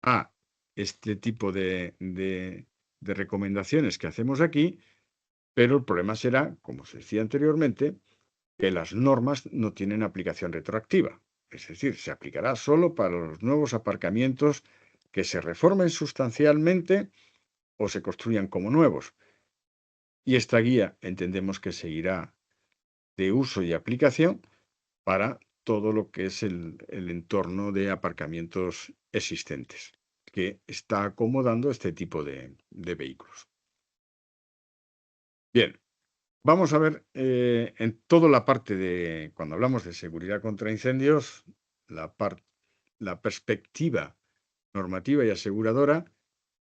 a este tipo de recomendaciones que hacemos aquí, pero el problema será, como se decía anteriormente, que las normas no tienen aplicación retroactiva. Es decir, se aplicará solo para los nuevos aparcamientos que se reformen sustancialmente o se construyan como nuevos. Y esta guía entendemos que seguirá de uso y aplicación para todo lo que es el entorno de aparcamientos existentes, que está acomodando este tipo de vehículos. Bien, vamos a ver en toda la parte de, cuando hablamos de seguridad contra incendios, la perspectiva normativa y aseguradora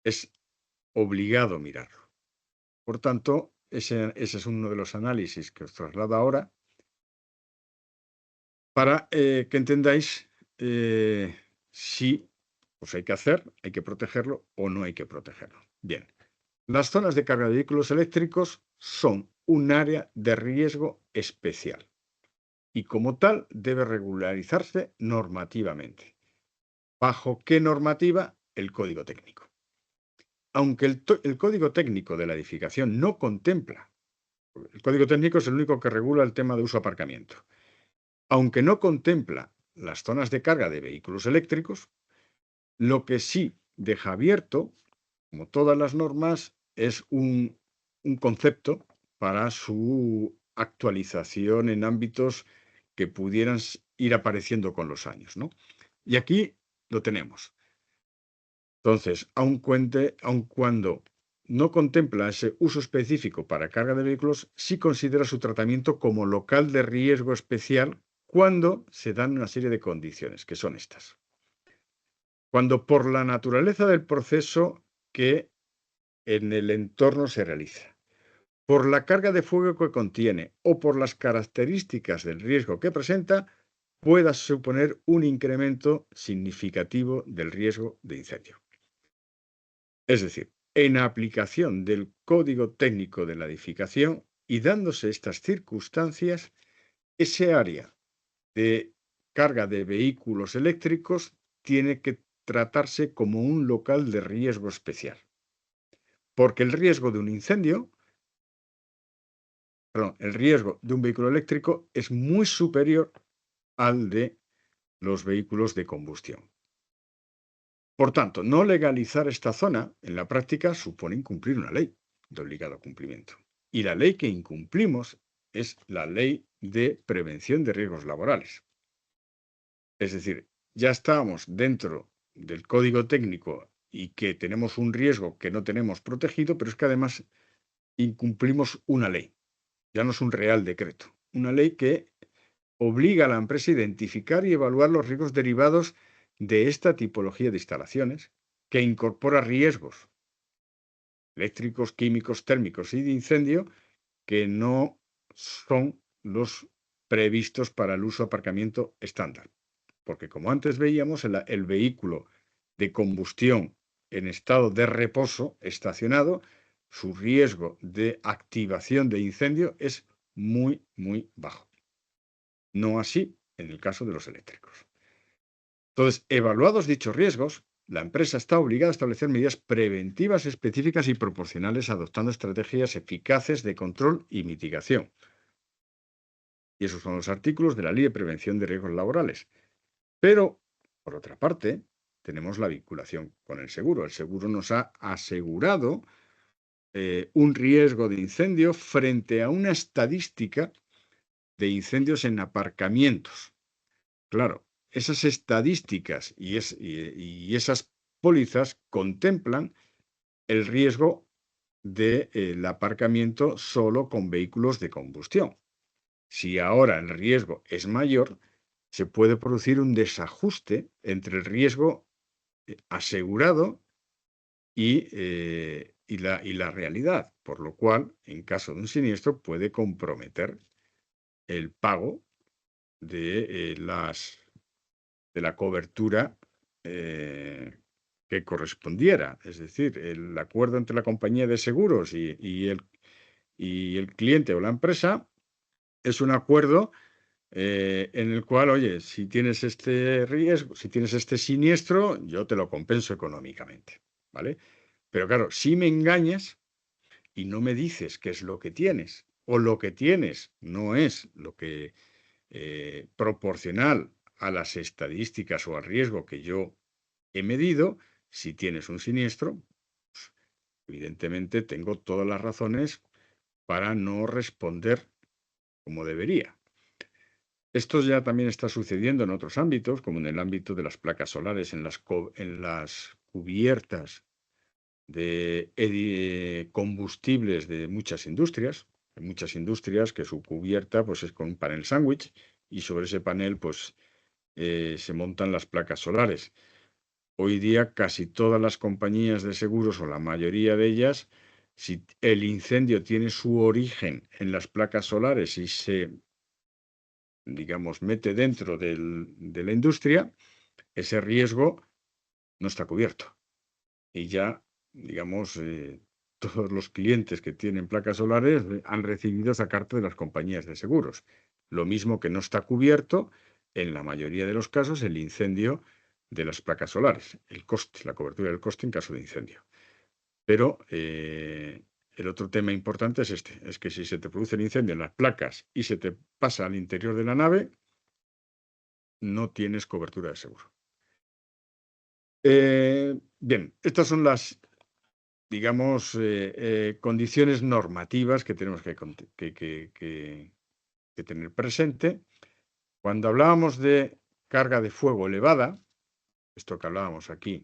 es obligado mirarlo. Por tanto, ese es uno de los análisis que os traslado ahora para que entendáis si pues hay que hacer, hay que protegerlo o no hay que protegerlo. Bien, las zonas de carga de vehículos eléctricos son un área de riesgo especial y como tal debe regularizarse normativamente. ¿Bajo qué normativa? El Código Técnico. Aunque el Código Técnico de la edificación no contempla, el Código Técnico es el único que regula el tema de uso aparcamiento, aunque no contempla las zonas de carga de vehículos eléctricos, lo que sí deja abierto, como todas las normas, es un concepto para su actualización en ámbitos que pudieran ir apareciendo con los años, ¿no? Y aquí lo tenemos. Entonces, aun cuando no contempla ese uso específico para carga de vehículos, sí considera su tratamiento como local de riesgo especial cuando se dan una serie de condiciones, que son estas. Cuando por la naturaleza del proceso que en el entorno se realiza, por la carga de fuego que contiene o por las características del riesgo que presenta, pueda suponer un incremento significativo del riesgo de incendio. Es decir, en aplicación del código técnico de la edificación y dándose estas circunstancias, ese área de carga de vehículos eléctricos tiene que tratarse como un local de riesgo especial, porque el riesgo de un incendio, perdón, el riesgo de un vehículo eléctrico es muy superior al de los vehículos de combustión. Por tanto, no legalizar esta zona en la práctica supone incumplir una ley de obligado cumplimiento. Y la ley que incumplimos es la Ley de Prevención de Riesgos Laborales. Es decir, ya estábamos dentro del código técnico y que tenemos un riesgo que no tenemos protegido, pero es que además incumplimos una ley. Ya no es un real decreto. Una ley que obliga a la empresa a identificar y evaluar los riesgos derivados de esta tipología de instalaciones, que incorpora riesgos eléctricos, químicos, térmicos y de incendio que no son los previstos para el uso de aparcamiento estándar. Porque como antes veíamos, el vehículo de combustión en estado de reposo estacionado, su riesgo de activación de incendio es muy, muy bajo. No así en el caso de los eléctricos. Entonces, evaluados dichos riesgos, la empresa está obligada a establecer medidas preventivas específicas y proporcionales, adoptando estrategias eficaces de control y mitigación. Y esos son los artículos de la Ley de Prevención de Riesgos Laborales. Pero, por otra parte, tenemos la vinculación con el seguro. El seguro nos ha asegurado un riesgo de incendio frente a una estadística de incendios en aparcamientos. Claro, esas estadísticas y esas pólizas contemplan el riesgo del aparcamiento solo con vehículos de combustión. Si ahora el riesgo es mayor, se puede producir un desajuste entre el riesgo asegurado y la realidad, por lo cual, en caso de un siniestro, puede comprometer el pago de la cobertura que correspondiera. Es decir, el acuerdo entre la compañía de seguros y el cliente o la empresa es un acuerdo en el cual, oye, si tienes este riesgo, si tienes este siniestro, yo te lo compenso económicamente, ¿vale? Pero claro, si me engañas y no me dices qué es lo que tienes, o lo que tienes no es lo que proporcional a las estadísticas o al riesgo que yo he medido, si tienes un siniestro, pues, evidentemente tengo todas las razones para no responder como debería. Esto ya también está sucediendo en otros ámbitos, como en el ámbito de las placas solares, en las cubiertas de combustibles de muchas industrias. Hay muchas industrias que su cubierta pues, es con un panel sándwich y sobre ese panel pues, se montan las placas solares. Hoy día casi todas las compañías de seguros o la mayoría de ellas, si el incendio tiene su origen en las placas solares y se, digamos, mete dentro de la industria, ese riesgo no está cubierto. Y ya, digamos, todos los clientes que tienen placas solares han recibido esa carta de las compañías de seguros. Lo mismo que no está cubierto, en la mayoría de los casos, el incendio de las placas solares, el coste, la cobertura del coste en caso de incendio. Pero el otro tema importante es este, es que si se te produce el incendio en las placas y se te pasa al interior de la nave, no tienes cobertura de seguro. Bien, estas son las, digamos, condiciones normativas que tenemos que tener presente. Cuando hablábamos de carga de fuego elevada, esto que hablábamos aquí,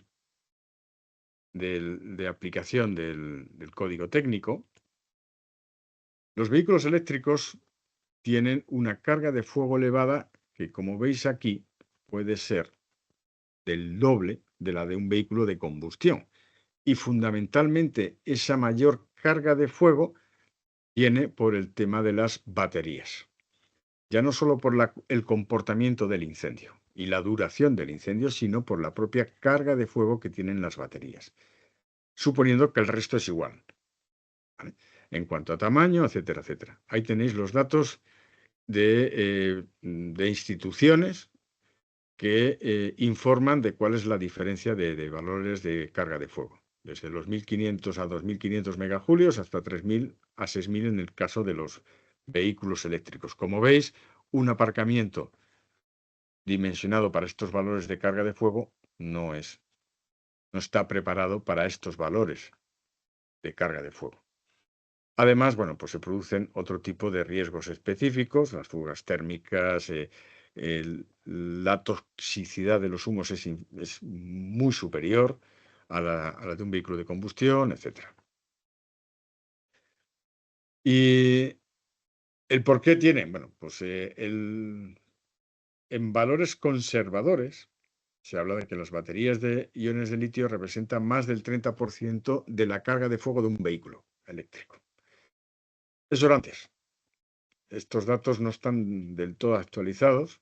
de aplicación del código técnico, los vehículos eléctricos tienen una carga de fuego elevada que, como veis aquí, puede ser del doble de la de un vehículo de combustión. Y fundamentalmente esa mayor carga de fuego viene por el tema de las baterías. Ya no solo por el comportamiento del incendio y la duración del incendio, sino por la propia carga de fuego que tienen las baterías. suponiendo que el resto es igual, ¿vale? En cuanto a tamaño, etcétera, etcétera. Ahí tenéis los datos de instituciones que informan de cuál es la diferencia de valores de carga de fuego, desde los 1500 a 2500 megajulios hasta 3000 a 6000 en el caso de los vehículos eléctricos. Como veis, un aparcamiento dimensionado para estos valores de carga de fuego no está preparado para estos valores de carga de fuego. Además, bueno, pues se producen otro tipo de riesgos específicos, las fugas térmicas, la toxicidad de los humos es muy superior a la de un vehículo de combustión, etcétera. ¿Y el por qué tienen? Bueno, pues en valores conservadores se habla de que las baterías de iones de litio representan más del 30% de la carga de fuego de un vehículo eléctrico. Eso era antes. Estos datos no están del todo actualizados.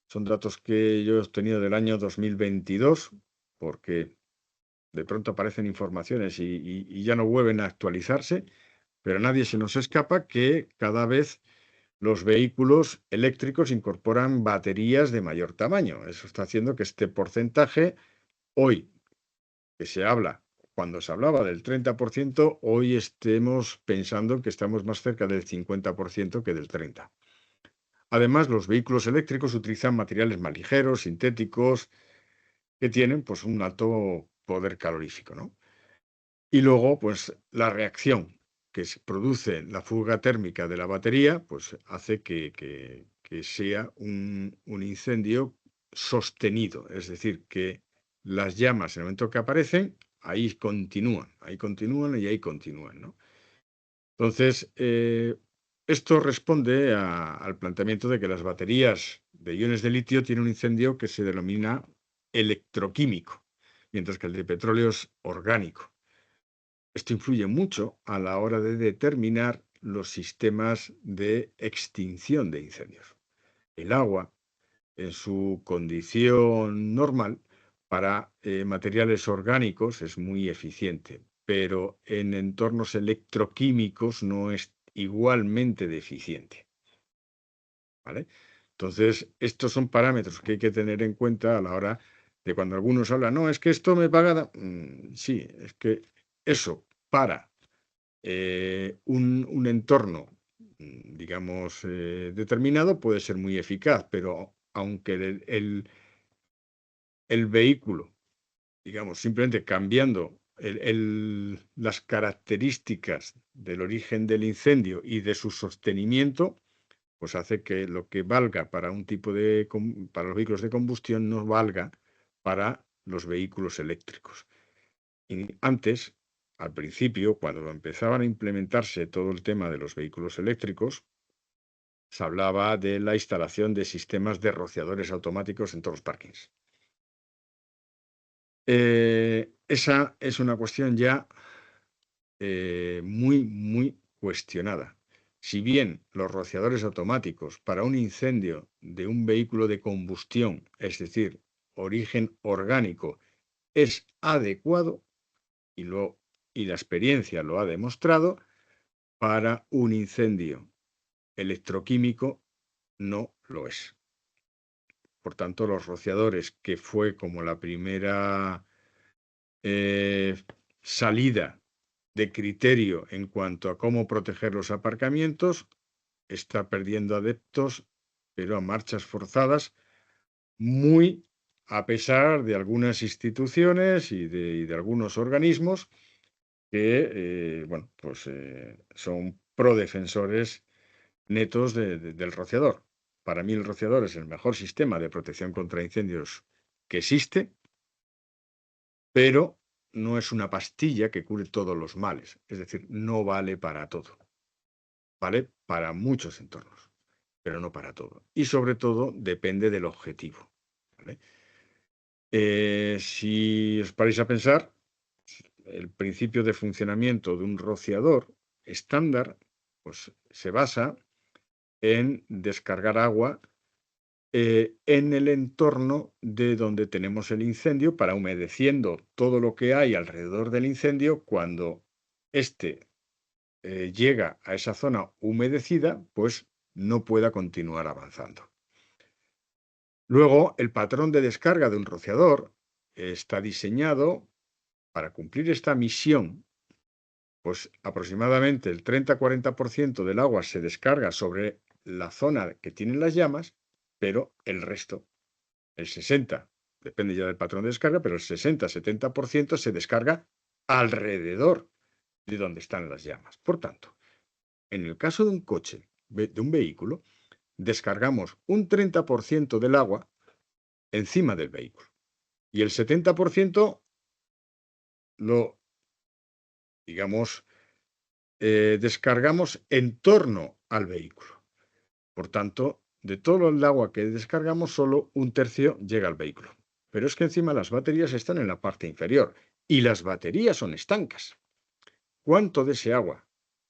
Son datos que yo he obtenido del año 2022, porque de pronto aparecen informaciones y ya no vuelven a actualizarse, pero a nadie se nos escapa que cada vez los vehículos eléctricos incorporan baterías de mayor tamaño. Eso está haciendo que este porcentaje, hoy que se habla, cuando se hablaba del 30%, hoy estemos pensando que estamos más cerca del 50% que del 30%. Además, los vehículos eléctricos utilizan materiales más ligeros, sintéticos, que tienen pues un alto poder calorífico, ¿no? Y luego, pues la reacción que se produce la fuga térmica de la batería, pues hace que sea un incendio sostenido. Es decir, que las llamas en el momento que aparecen, ahí continúan y ahí continúan, ¿no? Entonces, esto responde al planteamiento de que las baterías de iones de litio tienen un incendio que se denomina electroquímico, mientras que el de petróleo es orgánico. Esto influye mucho a la hora de determinar los sistemas de extinción de incendios. El agua, en su condición normal, para materiales orgánicos es muy eficiente, pero en entornos electroquímicos no es igualmente deficiente, ¿vale? Entonces, estos son parámetros que hay que tener en cuenta a la hora de cuando algunos hablan, no, es que esto me paga. Sí, es que eso para un entorno, digamos, determinado puede ser muy eficaz, pero aunque el vehículo, digamos, simplemente cambiando las características del origen del incendio y de su sostenimiento, pues hace que lo que valga para para los vehículos de combustión no valga para los vehículos eléctricos. Y antes, al principio, cuando empezaban a implementarse todo el tema de los vehículos eléctricos, se hablaba de la instalación de sistemas de rociadores automáticos en todos los parkings. Esa es una cuestión ya muy, muy cuestionada. Si bien los rociadores automáticos para un incendio de un vehículo de combustión, es decir, origen orgánico, es adecuado, y la experiencia lo ha demostrado, para un incendio electroquímico no lo es. Por tanto, los rociadores, que fue como la primera salida de criterio en cuanto a cómo proteger los aparcamientos, está perdiendo adeptos, pero a marchas forzadas, muy a pesar de algunas instituciones y de algunos organismos que, bueno, pues son prodefensores netos del rociador. Para mí el rociador es el mejor sistema de protección contra incendios que existe, pero no es una pastilla que cure todos los males. Es decir, no vale para todo. Vale para muchos entornos, pero no para todo. Y sobre todo depende del objetivo, ¿vale? Si os paráis a pensar, el principio de funcionamiento de un rociador estándar, pues se basa en descargar agua en el entorno de donde tenemos el incendio, para humedeciendo todo lo que hay alrededor del incendio. Cuando este llega a esa zona humedecida, pues no pueda continuar avanzando. Luego, el patrón de descarga de un rociador está diseñado para cumplir esta misión. Pues aproximadamente el 30-40% del agua se descarga sobre la zona que tienen las llamas, pero el resto, el 60%, depende ya del patrón de descarga, pero el 60-70% se descarga alrededor de donde están las llamas. Por tanto, en el caso de un coche, de un vehículo, descargamos un 30% del agua encima del vehículo y el 70% lo, digamos, descargamos en torno al vehículo. Por tanto, de todo el agua que descargamos, solo un tercio llega al vehículo. Pero es que encima las baterías están en la parte inferior y las baterías son estancas. ¿Cuánto de ese agua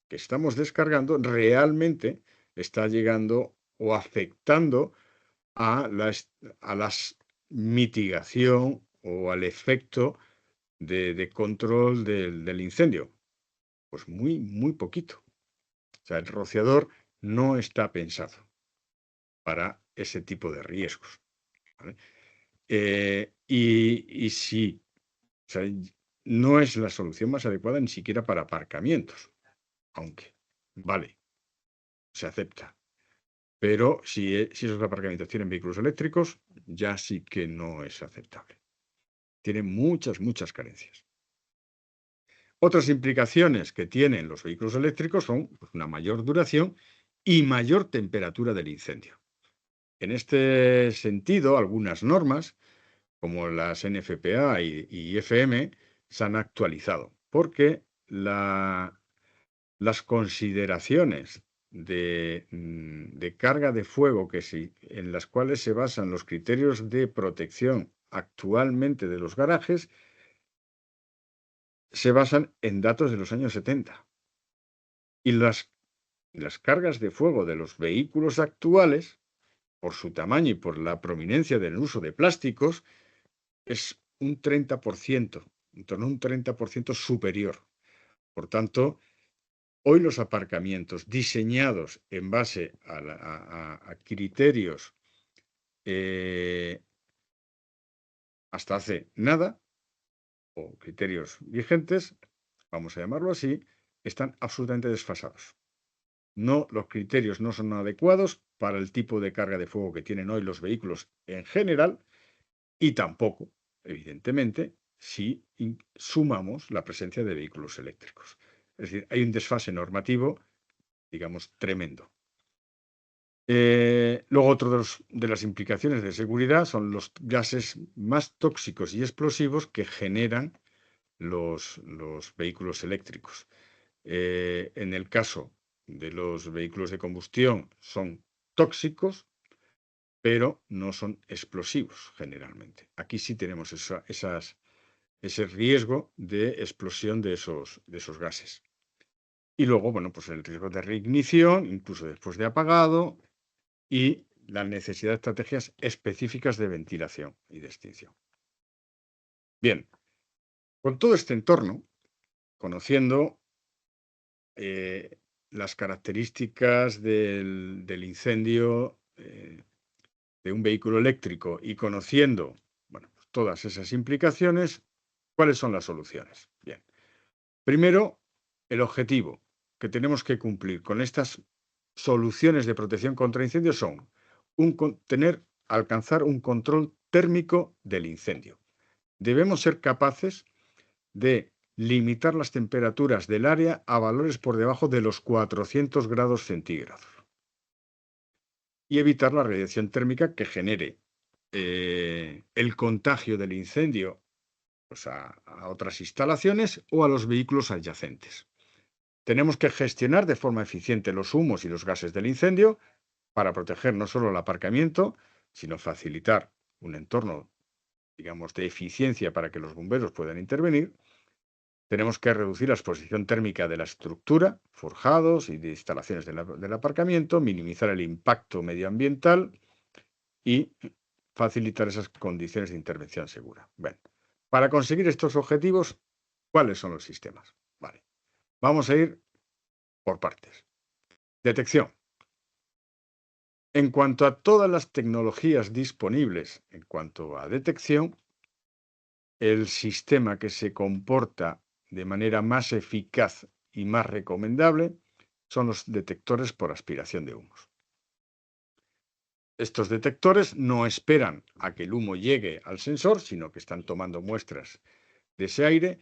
que estamos descargando realmente está llegando o afectando a la mitigación o al efecto de control del incendio? Pues muy, muy poquito. O sea, el rociador no está pensado para ese tipo de riesgos, ¿vale? Y sí, o sea, no es la solución más adecuada ni siquiera para aparcamientos, aunque, vale, se acepta. Pero si esos aparcamientos tienen vehículos eléctricos, ya sí que no es aceptable. Tiene muchas, muchas carencias. Otras implicaciones que tienen los vehículos eléctricos son, pues, una mayor duración y mayor temperatura del incendio. En este sentido, algunas normas, como las NFPA y FM, se han actualizado, porque las consideraciones de carga de fuego en las cuales se basan los criterios de protección actualmente de los garajes, se basan en datos de los años 70. Y las cargas de fuego de los vehículos actuales, por su tamaño y por la prominencia del uso de plásticos, es un 30%, en torno a un 30% superior. Por tanto, hoy los aparcamientos diseñados en base a criterios hasta hace nada, o criterios vigentes, vamos a llamarlo así, están absolutamente desfasados. No, los criterios no son adecuados para el tipo de carga de fuego que tienen hoy los vehículos en general, y tampoco, evidentemente, si sumamos la presencia de vehículos eléctricos. Es decir, hay un desfase normativo, digamos, tremendo. Luego, otro de las implicaciones de seguridad son los gases más tóxicos y explosivos que generan los vehículos eléctricos. En el caso de los vehículos de combustión, son tóxicos, pero no son explosivos generalmente. Aquí sí tenemos ese riesgo de explosión de esos gases. Y luego, bueno, pues el riesgo de reignición, incluso después de apagado, y la necesidad de estrategias específicas de ventilación y de extinción. Bien, con todo este entorno, conociendo las características del incendio de un vehículo eléctrico y conociendo, bueno, pues todas esas implicaciones, ¿cuáles son las soluciones? Bien, primero, el objetivo que tenemos que cumplir con estas soluciones de protección contra incendios son alcanzar un control térmico del incendio. Debemos ser capaces de limitar las temperaturas del área a valores por debajo de los 400 grados centígrados y evitar la radiación térmica que genere el contagio del incendio, pues, a otras instalaciones o a los vehículos adyacentes. Tenemos que gestionar de forma eficiente los humos y los gases del incendio para proteger no solo el aparcamiento, sino facilitar un entorno, digamos, de eficiencia para que los bomberos puedan intervenir. Tenemos que reducir la exposición térmica de la estructura, forjados y de instalaciones del aparcamiento, minimizar el impacto medioambiental y facilitar esas condiciones de intervención segura. Bueno, para conseguir estos objetivos, ¿cuáles son los sistemas? Vale, vamos a ir por partes. Detección. En cuanto a todas las tecnologías disponibles en cuanto a detección, el sistema que se comporta de manera más eficaz y más recomendable son los detectores por aspiración de humos. Estos detectores no esperan a que el humo llegue al sensor, sino que están tomando muestras de ese aire,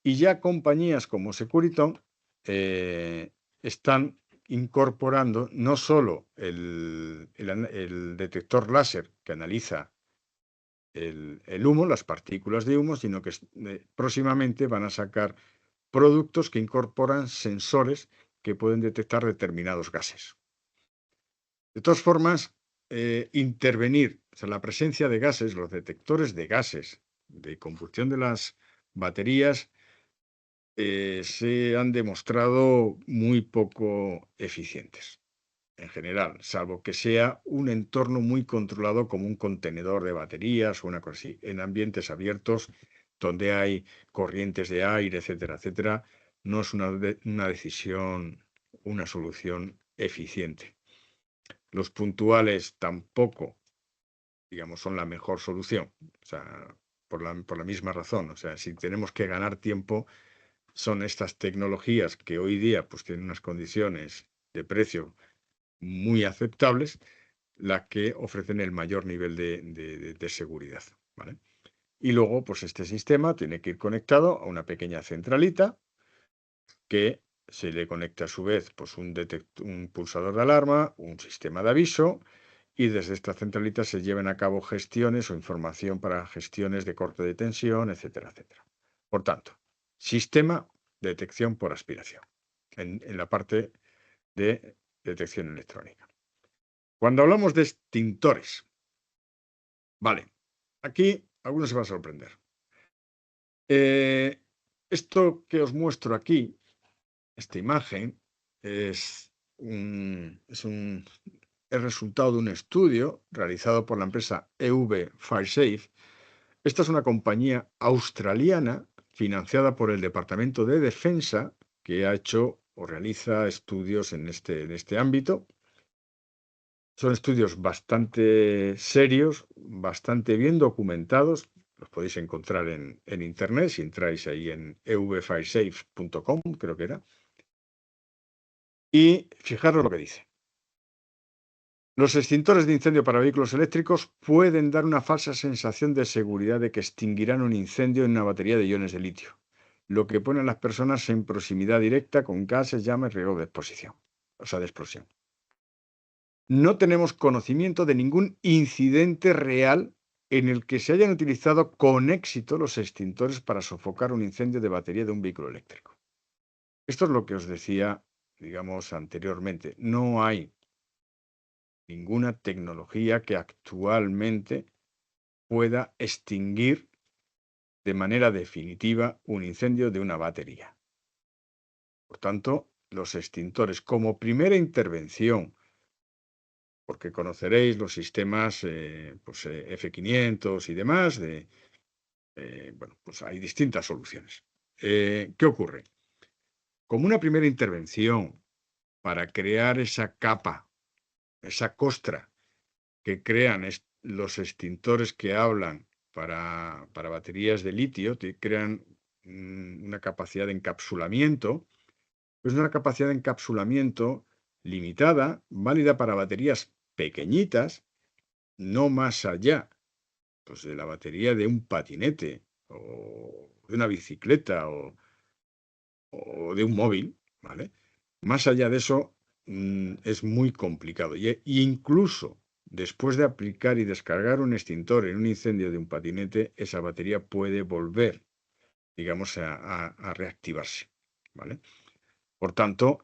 y ya compañías como Securiton están incorporando no solo el detector láser que analiza el humo, las partículas de humo, sino que próximamente van a sacar productos que incorporan sensores que pueden detectar determinados gases. De todas formas, intervenir, o sea, la presencia de gases, los detectores de gases de combustión de las baterías se han demostrado muy poco eficientes en general, salvo que sea un entorno muy controlado como un contenedor de baterías o una cosa así. En ambientes abiertos, donde hay corrientes de aire, etcétera, etcétera, no es una decisión, una solución eficiente. Los puntuales tampoco, digamos, son la mejor solución. O sea, por la misma razón. O sea, si tenemos que ganar tiempo, son estas tecnologías que hoy día pues tienen unas condiciones de precio muy aceptables, las que ofrecen el mayor nivel de seguridad, ¿vale? Y luego, pues este sistema tiene que ir conectado a una pequeña centralita que se le conecta a su vez pues un pulsador de alarma, un sistema de aviso, y desde esta centralita se lleven a cabo gestiones o información para gestiones de corte de tensión, etcétera, etcétera. Por tanto, sistema de detección por aspiración en la parte de detección electrónica. Cuando hablamos de extintores, vale, aquí algunos se van a sorprender. Esto que os muestro aquí, esta imagen, es el resultado de un estudio realizado por la empresa EV FireSafe. Esta es una compañía australiana financiada por el Departamento de Defensa que ha hecho o realiza estudios en este ámbito. Son estudios bastante serios, bastante bien documentados. Los podéis encontrar en Internet si entráis ahí en evfiresafe.com, creo que era. Y fijaros lo que dice. Los extintores de incendio para vehículos eléctricos pueden dar una falsa sensación de seguridad de que extinguirán un incendio en una batería de iones de litio, lo que pone a las personas en proximidad directa con gases, llamas y riesgo de exposición, o sea, de explosión. No tenemos conocimiento de ningún incidente real en el que se hayan utilizado con éxito los extintores para sofocar un incendio de batería de un vehículo eléctrico. Esto es lo que os decía, digamos, anteriormente. No hay ninguna tecnología que actualmente pueda extinguir de manera definitiva un incendio de una batería. Por tanto, los extintores como primera intervención, porque conoceréis los sistemas F500 y demás, bueno, pues hay distintas soluciones. ¿Qué ocurre? Como una primera intervención para crear esa capa, esa costra que crean los extintores que hablan para baterías de litio, crean una capacidad de encapsulamiento, es una capacidad de encapsulamiento limitada, válida para baterías pequeñitas, no más allá pues, de la batería de un patinete o de una bicicleta o de un móvil, ¿vale? Más allá de eso, es muy complicado. Y incluso después de aplicar y descargar un extintor en un incendio de un patinete, esa batería puede volver, digamos, a reactivarse, ¿vale? Por tanto,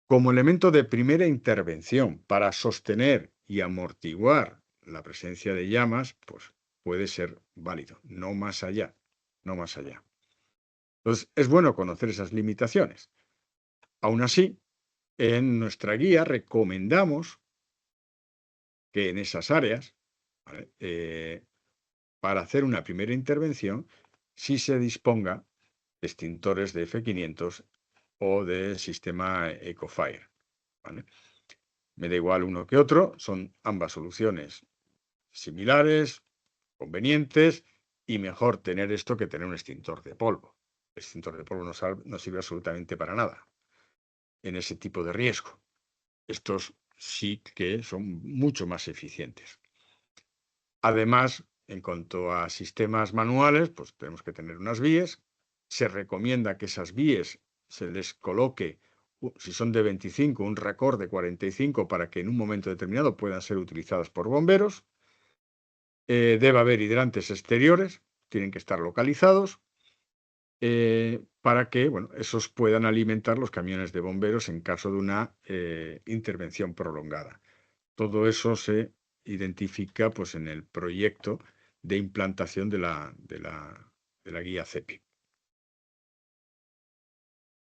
como elemento de primera intervención para sostener y amortiguar la presencia de llamas, pues puede ser válido, no más allá, no más allá. Entonces, es bueno conocer esas limitaciones. Aún así, en nuestra guía recomendamos que en esas áreas ¿vale? Para hacer una primera intervención, si se disponga de extintores de F500 o del sistema Ecofire, ¿vale? Me da igual uno que otro, son ambas soluciones similares, convenientes, y mejor tener esto que tener un extintor de polvo. El extintor de polvo no sirve absolutamente para nada en ese tipo de riesgo. Estos sí que son mucho más eficientes. Además, en cuanto a sistemas manuales, pues tenemos que tener unas vías. Se recomienda que esas vías se les coloque, si son de 25, un racor de 45 para que en un momento determinado puedan ser utilizadas por bomberos. Debe haber hidrantes exteriores, tienen que estar localizados para que esos puedan alimentar los camiones de bomberos en caso de una intervención prolongada. Todo eso se identifica pues, en el proyecto de implantación de la guía CEPI.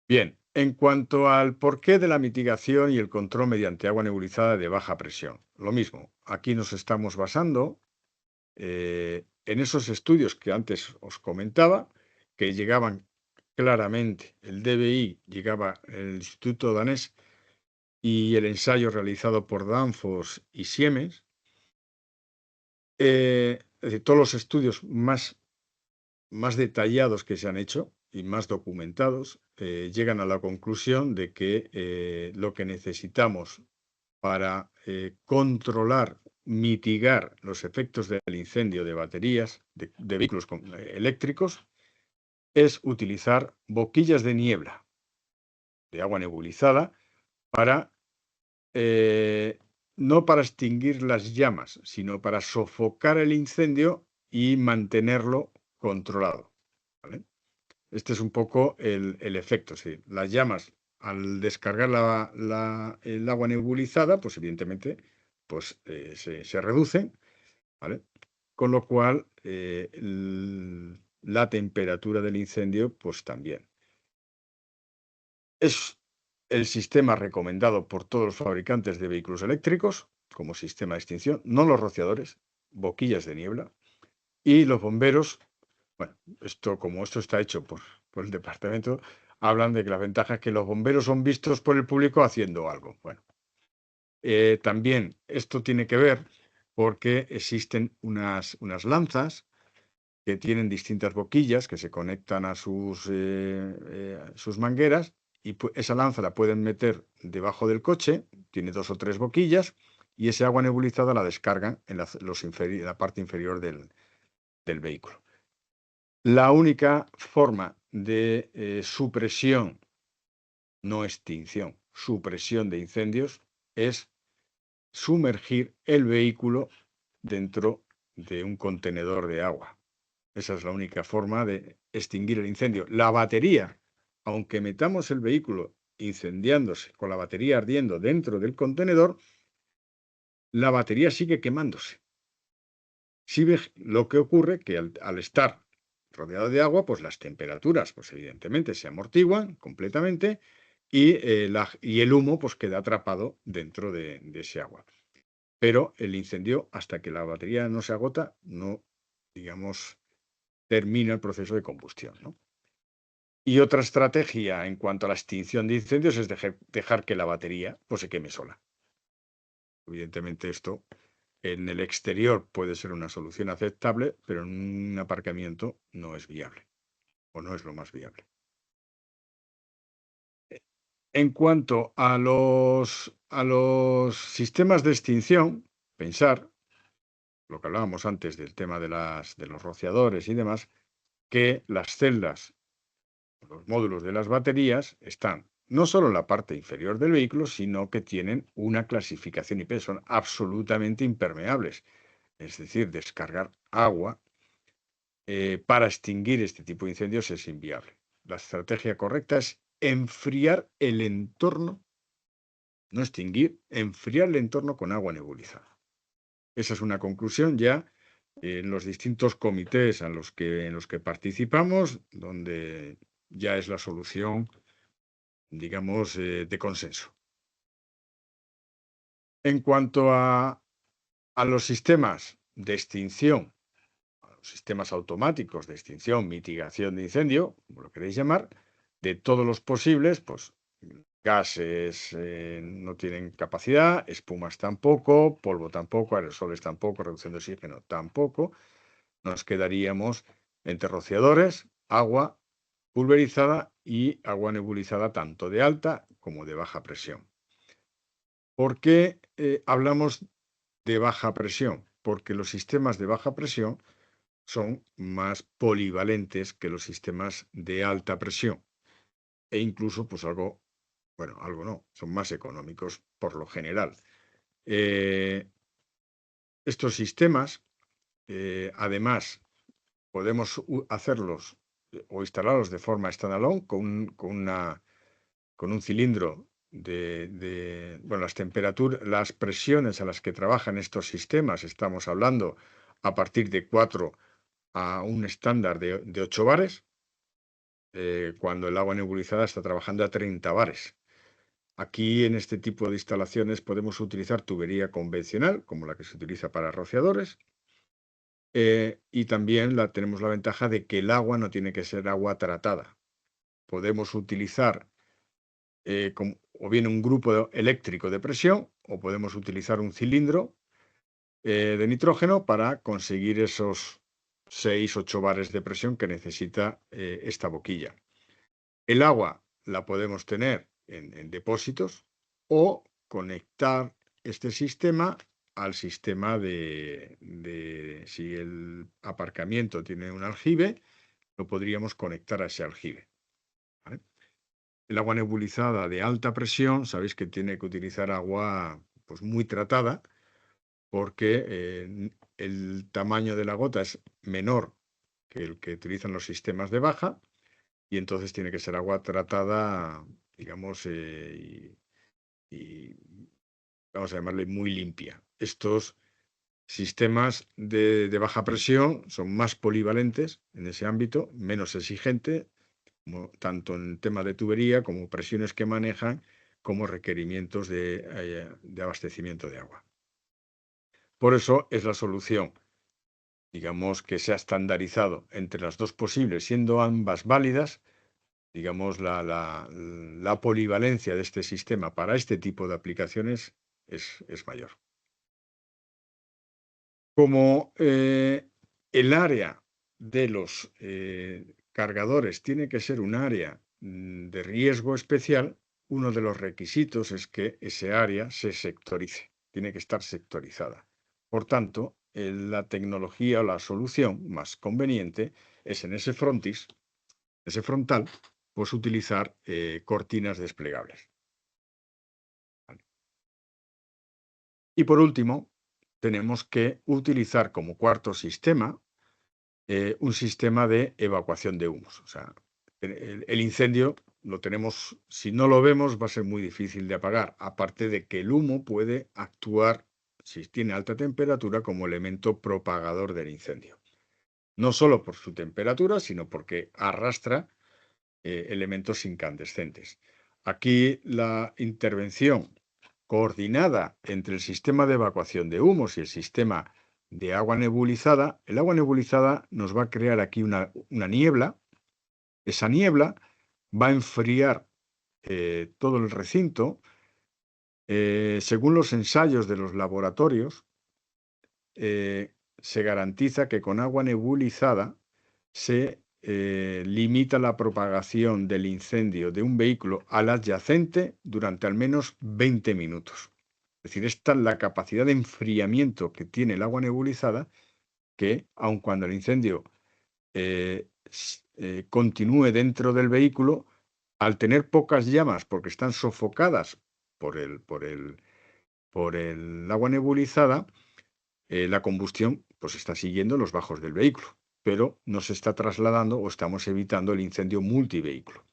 Bien, en cuanto al porqué de la mitigación y el control mediante agua nebulizada de baja presión, lo mismo, aquí nos estamos basando en esos estudios que antes os comentaba, que llegaban claramente, el DBI llegaba el Instituto Danés y el ensayo realizado por Danfoss y Siemens, es decir, todos los estudios más detallados que se han hecho y más documentados llegan a la conclusión de que lo que necesitamos para controlar, mitigar los efectos del incendio de baterías de vehículos eléctricos es utilizar boquillas de niebla de agua nebulizada para no para extinguir las llamas, sino para sofocar el incendio y mantenerlo controlado, ¿vale? Este es un poco el efecto. Es decir, las llamas, al descargar el agua nebulizada, pues evidentemente pues, se reducen, ¿vale? Con lo cual la temperatura del incendio pues también. Es el sistema recomendado por todos los fabricantes de vehículos eléctricos como sistema de extinción, no los rociadores, boquillas de niebla, y los bomberos. Bueno, como esto está hecho por el departamento, hablan de que la ventaja es que los bomberos son vistos por el público haciendo algo. Bueno, también esto tiene que ver porque existen unas lanzas que tienen distintas boquillas que se conectan a sus mangueras y esa lanza la pueden meter debajo del coche, tiene 2 o 3 boquillas y ese agua nebulizada la descargan en la parte inferior del vehículo. La única forma de supresión, no extinción, supresión de incendios es sumergir el vehículo dentro de un contenedor de agua. Esa es la única forma de extinguir el incendio. La batería, aunque metamos el vehículo incendiándose, con la batería ardiendo dentro del contenedor, la batería sigue quemándose. Lo que ocurre que al estar rodeado de agua, pues las temperaturas, pues evidentemente se amortiguan completamente y el humo pues queda atrapado dentro de ese agua. Pero el incendio, hasta que la batería no se agota, no, digamos, termina el proceso de combustión, ¿no? Y otra estrategia en cuanto a la extinción de incendios es dejar que la batería pues, se queme sola. Evidentemente esto en el exterior puede ser una solución aceptable, pero en un aparcamiento no es viable o no es lo más viable. En cuanto a los sistemas de extinción, pensar, lo que hablábamos antes del tema de los rociadores y demás, que las celdas, los módulos de las baterías están no solo en la parte inferior del vehículo, sino que tienen una clasificación IP, son absolutamente impermeables. Es decir, descargar agua para extinguir este tipo de incendios es inviable. La estrategia correcta es enfriar el entorno, no extinguir, enfriar el entorno con agua nebulizada. Esa es una conclusión ya en los distintos comités en los que participamos, donde ya es la solución, digamos, de consenso. En cuanto a los sistemas de extinción, sistemas automáticos de extinción, mitigación de incendio, como lo queréis llamar, de todos los posibles, pues gases no tienen capacidad, espumas tampoco, polvo tampoco, aerosoles tampoco, reducción de oxígeno tampoco. Nos quedaríamos entre rociadores, agua pulverizada y agua nebulizada tanto de alta como de baja presión. ¿Por qué hablamos de baja presión? Porque los sistemas de baja presión son más polivalentes que los sistemas de alta presión e incluso, pues algo no, son más económicos por lo general. Estos sistemas, además, podemos hacerlos o instalarlos de forma standalone con un cilindro las temperaturas, las presiones a las que trabajan estos sistemas, estamos hablando a partir de 4 a un estándar de 8 bares, cuando el agua nebulizada está trabajando a 30 bares. Aquí, en este tipo de instalaciones, podemos utilizar tubería convencional, como la que se utiliza para rociadores, y también tenemos la ventaja de que el agua no tiene que ser agua tratada. Podemos utilizar o bien un grupo eléctrico de presión, o podemos utilizar un cilindro de nitrógeno para conseguir esos 6-8 bares de presión que necesita esta boquilla. El agua la podemos tener en depósitos o conectar este sistema al sistema si el aparcamiento tiene un aljibe, lo podríamos conectar a ese aljibe, ¿vale? El agua nebulizada de alta presión, sabéis que tiene que utilizar agua pues, muy tratada, porque el tamaño de la gota es menor que el que utilizan los sistemas de baja, y entonces tiene que ser agua tratada, digamos, y vamos a llamarle muy limpia. Estos sistemas de baja presión son más polivalentes en ese ámbito, menos exigentes, tanto en tema de tubería como presiones que manejan, como requerimientos de abastecimiento de agua. Por eso es la solución, digamos, que se ha estandarizado entre las dos posibles, siendo ambas válidas. Digamos, la polivalencia de este sistema para este tipo de aplicaciones es mayor. Como el área de los cargadores tiene que ser un área de riesgo especial, uno de los requisitos es que ese área se sectorice, tiene que estar sectorizada. Por tanto, la tecnología o la solución más conveniente es en ese frontal, pues utilizar cortinas desplegables. ¿Vale? Y por último, tenemos que utilizar como cuarto sistema un sistema de evacuación de humos. O sea, el incendio lo tenemos, si no lo vemos, va a ser muy difícil de apagar, aparte de que el humo puede actuar, si tiene alta temperatura, como elemento propagador del incendio. No solo por su temperatura, sino porque arrastra elementos incandescentes. Aquí la intervención coordinada entre el sistema de evacuación de humos y el sistema de agua nebulizada, el agua nebulizada nos va a crear aquí una niebla. Esa niebla va a enfriar todo el recinto. Según los ensayos de los laboratorios, se garantiza que con agua nebulizada se limita la propagación del incendio de un vehículo al adyacente durante al menos 20 minutos. Es decir, esta es la capacidad de enfriamiento que tiene el agua nebulizada, que aun cuando el incendio continúe dentro del vehículo, al tener pocas llamas porque están sofocadas por el agua nebulizada, la combustión pues está siguiendo los bajos del vehículo, pero no se está trasladando o estamos evitando el incendio multivehículo.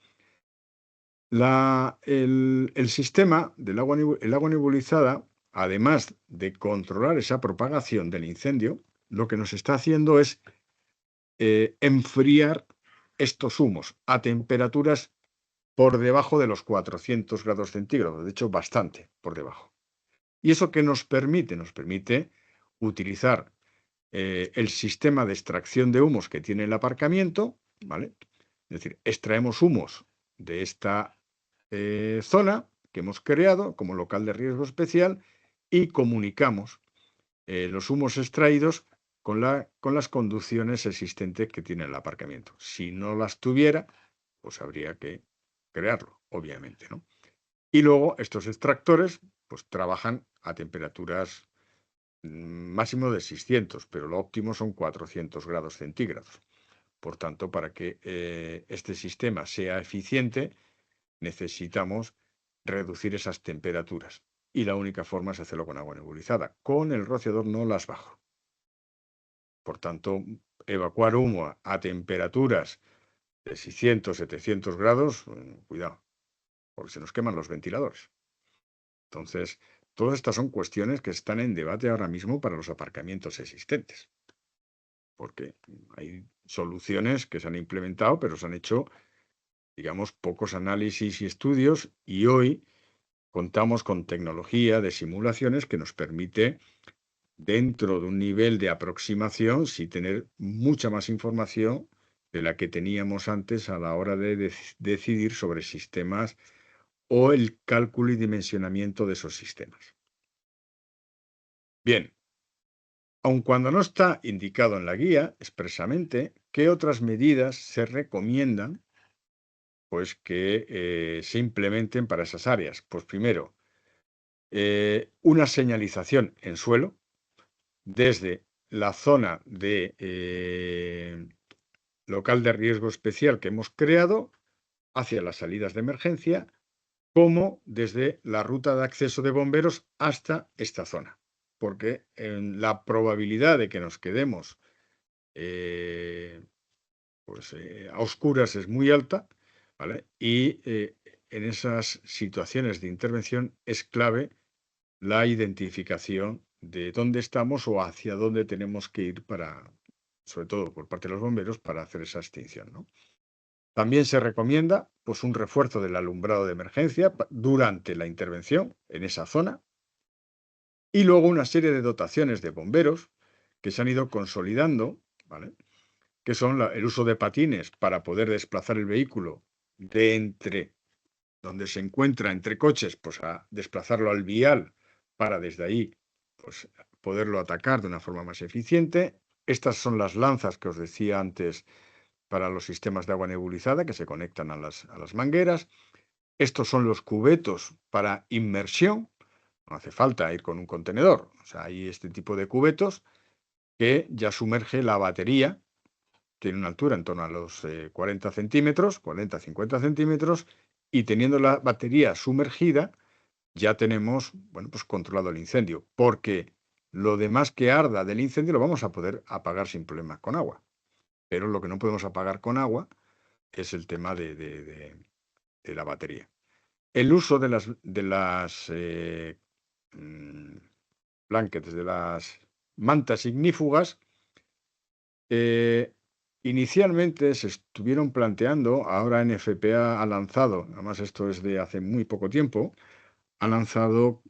El sistema del agua nebulizada, además de controlar esa propagación del incendio, lo que nos está haciendo es enfriar estos humos a temperaturas por debajo de los 400 grados centígrados, de hecho bastante por debajo. ¿Y eso qué nos permite? Nos permite utilizar el sistema de extracción de humos que tiene el aparcamiento, ¿vale? Es decir, extraemos humos de esta zona que hemos creado como local de riesgo especial y comunicamos los humos extraídos con las conducciones existentes que tiene el aparcamiento. Si no las tuviera, pues habría que crearlo, obviamente, ¿no? Y luego estos extractores pues trabajan a temperaturas máximo de 600, pero lo óptimo son 400 grados centígrados. Por tanto, para que este sistema sea eficiente, necesitamos reducir esas temperaturas. Y la única forma es hacerlo con agua nebulizada. Con el rociador no las bajo. Por tanto, evacuar humo a temperaturas de 600, 700 grados, cuidado, porque se nos queman los ventiladores. Entonces, todas estas son cuestiones que están en debate ahora mismo para los aparcamientos existentes. Porque hay soluciones que se han implementado, pero se han hecho, digamos, pocos análisis y estudios, y hoy contamos con tecnología de simulaciones que nos permite, dentro de un nivel de aproximación, sí tener mucha más información de la que teníamos antes a la hora de decidir sobre sistemas o el cálculo y dimensionamiento de esos sistemas. Bien, aun cuando no está indicado en la guía expresamente, ¿qué otras medidas se recomiendan pues que se implementen para esas áreas? Pues primero, una señalización en suelo desde la zona de local de riesgo especial que hemos creado hacia las salidas de emergencia, como desde la ruta de acceso de bomberos hasta esta zona. Porque la probabilidad de que nos quedemos a oscuras es muy alta, ¿vale? Y en esas situaciones de intervención es clave la identificación de dónde estamos o hacia dónde tenemos que ir para, sobre todo por parte de los bomberos, para hacer esa extinción, ¿no? También se recomienda pues, un refuerzo del alumbrado de emergencia durante la intervención en esa zona y luego una serie de dotaciones de bomberos que se han ido consolidando, ¿vale? Que son el uso de patines para poder desplazar el vehículo de entre donde se encuentra entre coches, pues a desplazarlo al vial para desde ahí pues, poderlo atacar de una forma más eficiente. Estas son las lanzas que os decía antes para los sistemas de agua nebulizada que se conectan a las mangueras. Estos son los cubetos para inmersión. No hace falta ir con un contenedor. O sea, hay este tipo de cubetos que ya sumerge la batería. Tiene una altura en torno a los 40 centímetros, 40-50 centímetros, y teniendo la batería sumergida, ya tenemos, bueno, pues controlado el incendio, porque lo demás que arda del incendio lo vamos a poder apagar sin problemas con agua. Pero lo que no podemos apagar con agua es el tema de la batería. El uso de las blankets, de las mantas ignífugas, inicialmente se estuvieron planteando, ahora NFPA ha lanzado, además esto es de hace muy poco tiempo, ha lanzado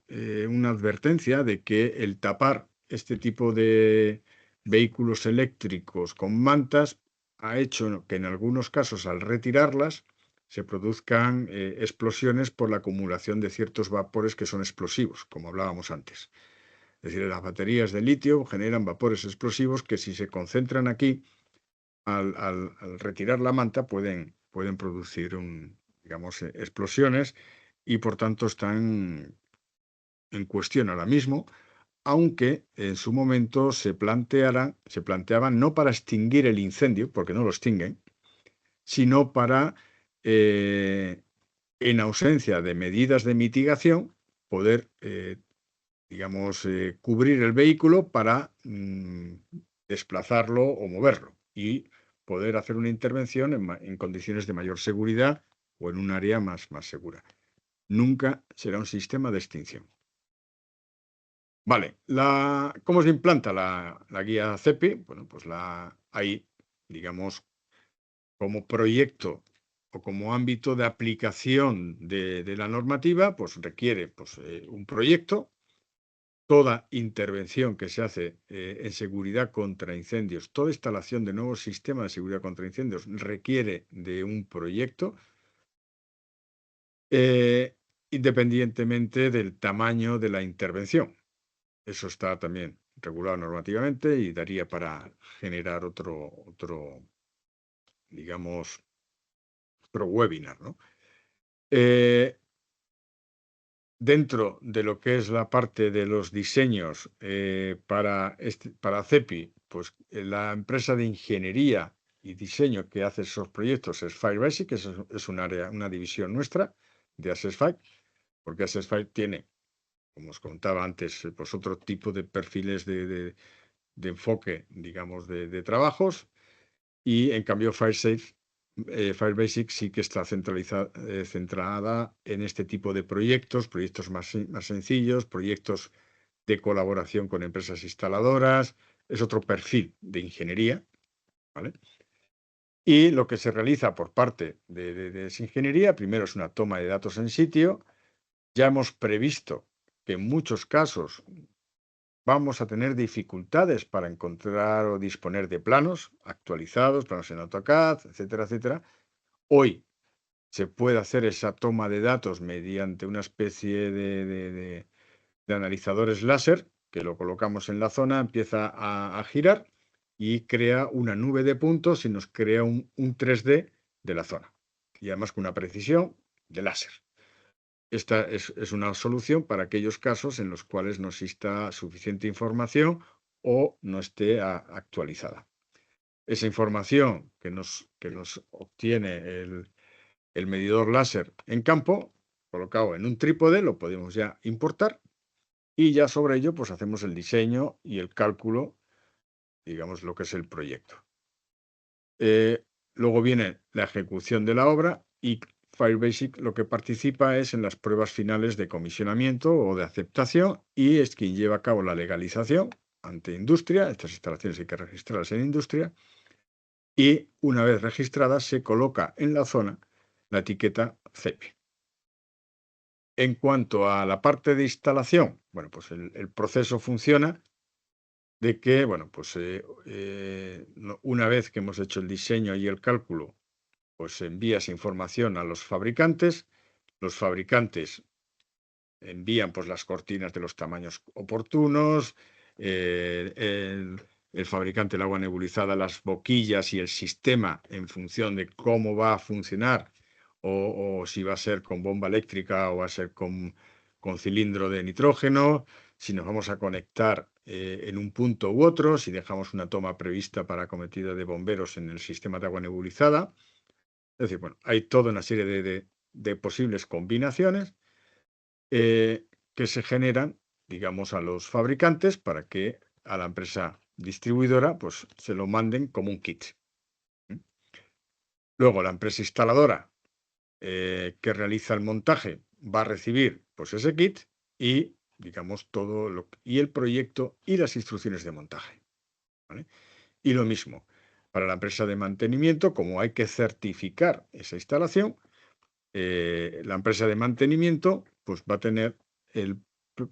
una advertencia de que el tapar este tipo de vehículos eléctricos con mantas ha hecho que en algunos casos al retirarlas se produzcan explosiones por la acumulación de ciertos vapores que son explosivos, como hablábamos antes. Es decir, las baterías de litio generan vapores explosivos que si se concentran aquí, al retirar la manta pueden producir digamos, explosiones y por tanto están en cuestión ahora mismo, aunque en su momento se planteaban no para extinguir el incendio, porque no lo extinguen, sino para, en ausencia de medidas de mitigación, poder, digamos, cubrir el vehículo para desplazarlo o moverlo y poder hacer una intervención en condiciones de mayor seguridad o en un área más segura. Nunca será un sistema de extinción. Vale, ¿cómo se implanta la guía CEPI? Bueno, pues hay, digamos, como proyecto o como ámbito de aplicación de la normativa, pues requiere pues, un proyecto toda intervención que se hace en seguridad contra incendios, toda instalación de nuevos sistemas de seguridad contra incendios requiere de un proyecto, independientemente del tamaño de la intervención. Eso está también regulado normativamente y daría para generar digamos, otro webinar, ¿no? Dentro de lo que es la parte de los diseños para CEPI, pues la empresa de ingeniería y diseño que hace esos proyectos es FireBasic, que es un área, una división nuestra de AssessFire, porque AssessFire tiene, como os contaba antes, pues otro tipo de perfiles de enfoque, digamos, de trabajos, y en cambio FireBasic sí que está centrada en este tipo de proyectos más sencillos, proyectos de colaboración con empresas instaladoras, es otro perfil de ingeniería, ¿vale? Y lo que se realiza por parte de esa ingeniería, primero es una toma de datos en sitio. Ya hemos previsto que en muchos casos vamos a tener dificultades para encontrar o disponer de planos actualizados, planos en AutoCAD, etcétera, etcétera. Hoy se puede hacer esa toma de datos mediante una especie de analizadores láser, que lo colocamos en la zona, empieza a girar y crea una nube de puntos y nos crea un 3D de la zona. Y además con una precisión de láser. Esta es una solución para aquellos casos en los cuales no exista suficiente información o no esté actualizada. Esa información que nos obtiene el medidor láser en campo, colocado en un trípode, lo podemos ya importar y ya sobre ello pues hacemos el diseño y el cálculo, digamos, lo que es el proyecto. Luego viene la ejecución de la obra y FireBasic lo que participa es en las pruebas finales de comisionamiento o de aceptación y es quien lleva a cabo la legalización ante industria. Estas instalaciones hay que registrarlas en industria y una vez registradas se coloca en la zona la etiqueta CEPI. En cuanto a la parte de instalación, bueno, pues el proceso funciona de que, bueno, pues una vez que hemos hecho el diseño y el cálculo, pues envías información a los fabricantes envían pues las cortinas de los tamaños oportunos, el fabricante del agua nebulizada, las boquillas y el sistema en función de cómo va a funcionar o si va a ser con bomba eléctrica o va a ser con cilindro de nitrógeno, si nos vamos a conectar en un punto u otro, si dejamos una toma prevista para cometida de bomberos en el sistema de agua nebulizada. Es decir, bueno, hay toda una serie de posibles combinaciones que se generan, digamos, a los fabricantes para que a la empresa distribuidora pues, se lo manden como un kit. Luego, la empresa instaladora que realiza el montaje va a recibir pues, ese kit y, digamos, y el proyecto y las instrucciones de montaje. ¿Vale? Y lo mismo, para la empresa de mantenimiento, como hay que certificar esa instalación, la empresa de mantenimiento pues, va a tener el,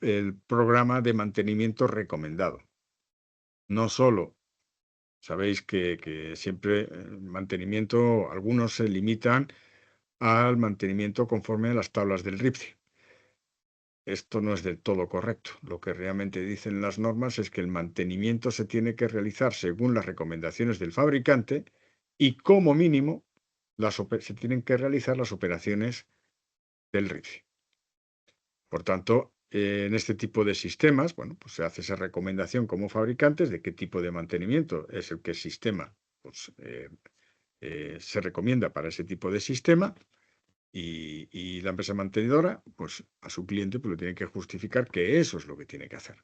el programa de mantenimiento recomendado. No solo, sabéis que siempre el mantenimiento, algunos se limitan al mantenimiento conforme a las tablas del RIPCE. Esto no es del todo correcto. Lo que realmente dicen las normas es que el mantenimiento se tiene que realizar según las recomendaciones del fabricante y como mínimo se tienen que realizar las operaciones del RIPCE. Por tanto, en este tipo de sistemas, bueno, pues se hace esa recomendación como fabricantes de qué tipo de mantenimiento es el que el sistema pues, se recomienda para ese tipo de sistema y la empresa mantenedora, pues a su cliente pues, le tiene que justificar que eso es lo que tiene que hacer.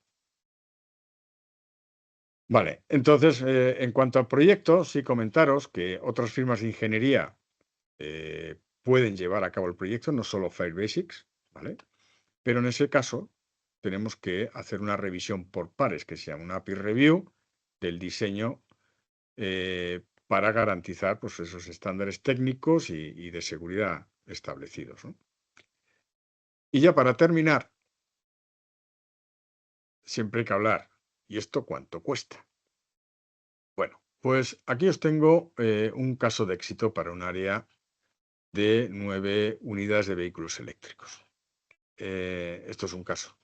Vale, entonces, en cuanto al proyecto, sí comentaros que otras firmas de ingeniería pueden llevar a cabo el proyecto, no solo FireBasics, ¿vale? Pero en ese caso tenemos que hacer una revisión por pares, que se llama una peer review del diseño para garantizar pues, esos estándares técnicos y de seguridad establecidos, ¿no? Y ya para terminar, siempre hay que hablar. ¿Y esto cuánto cuesta? Bueno, pues aquí os tengo un caso de éxito para un área de 9 unidades de vehículos eléctricos. Esto es un caso,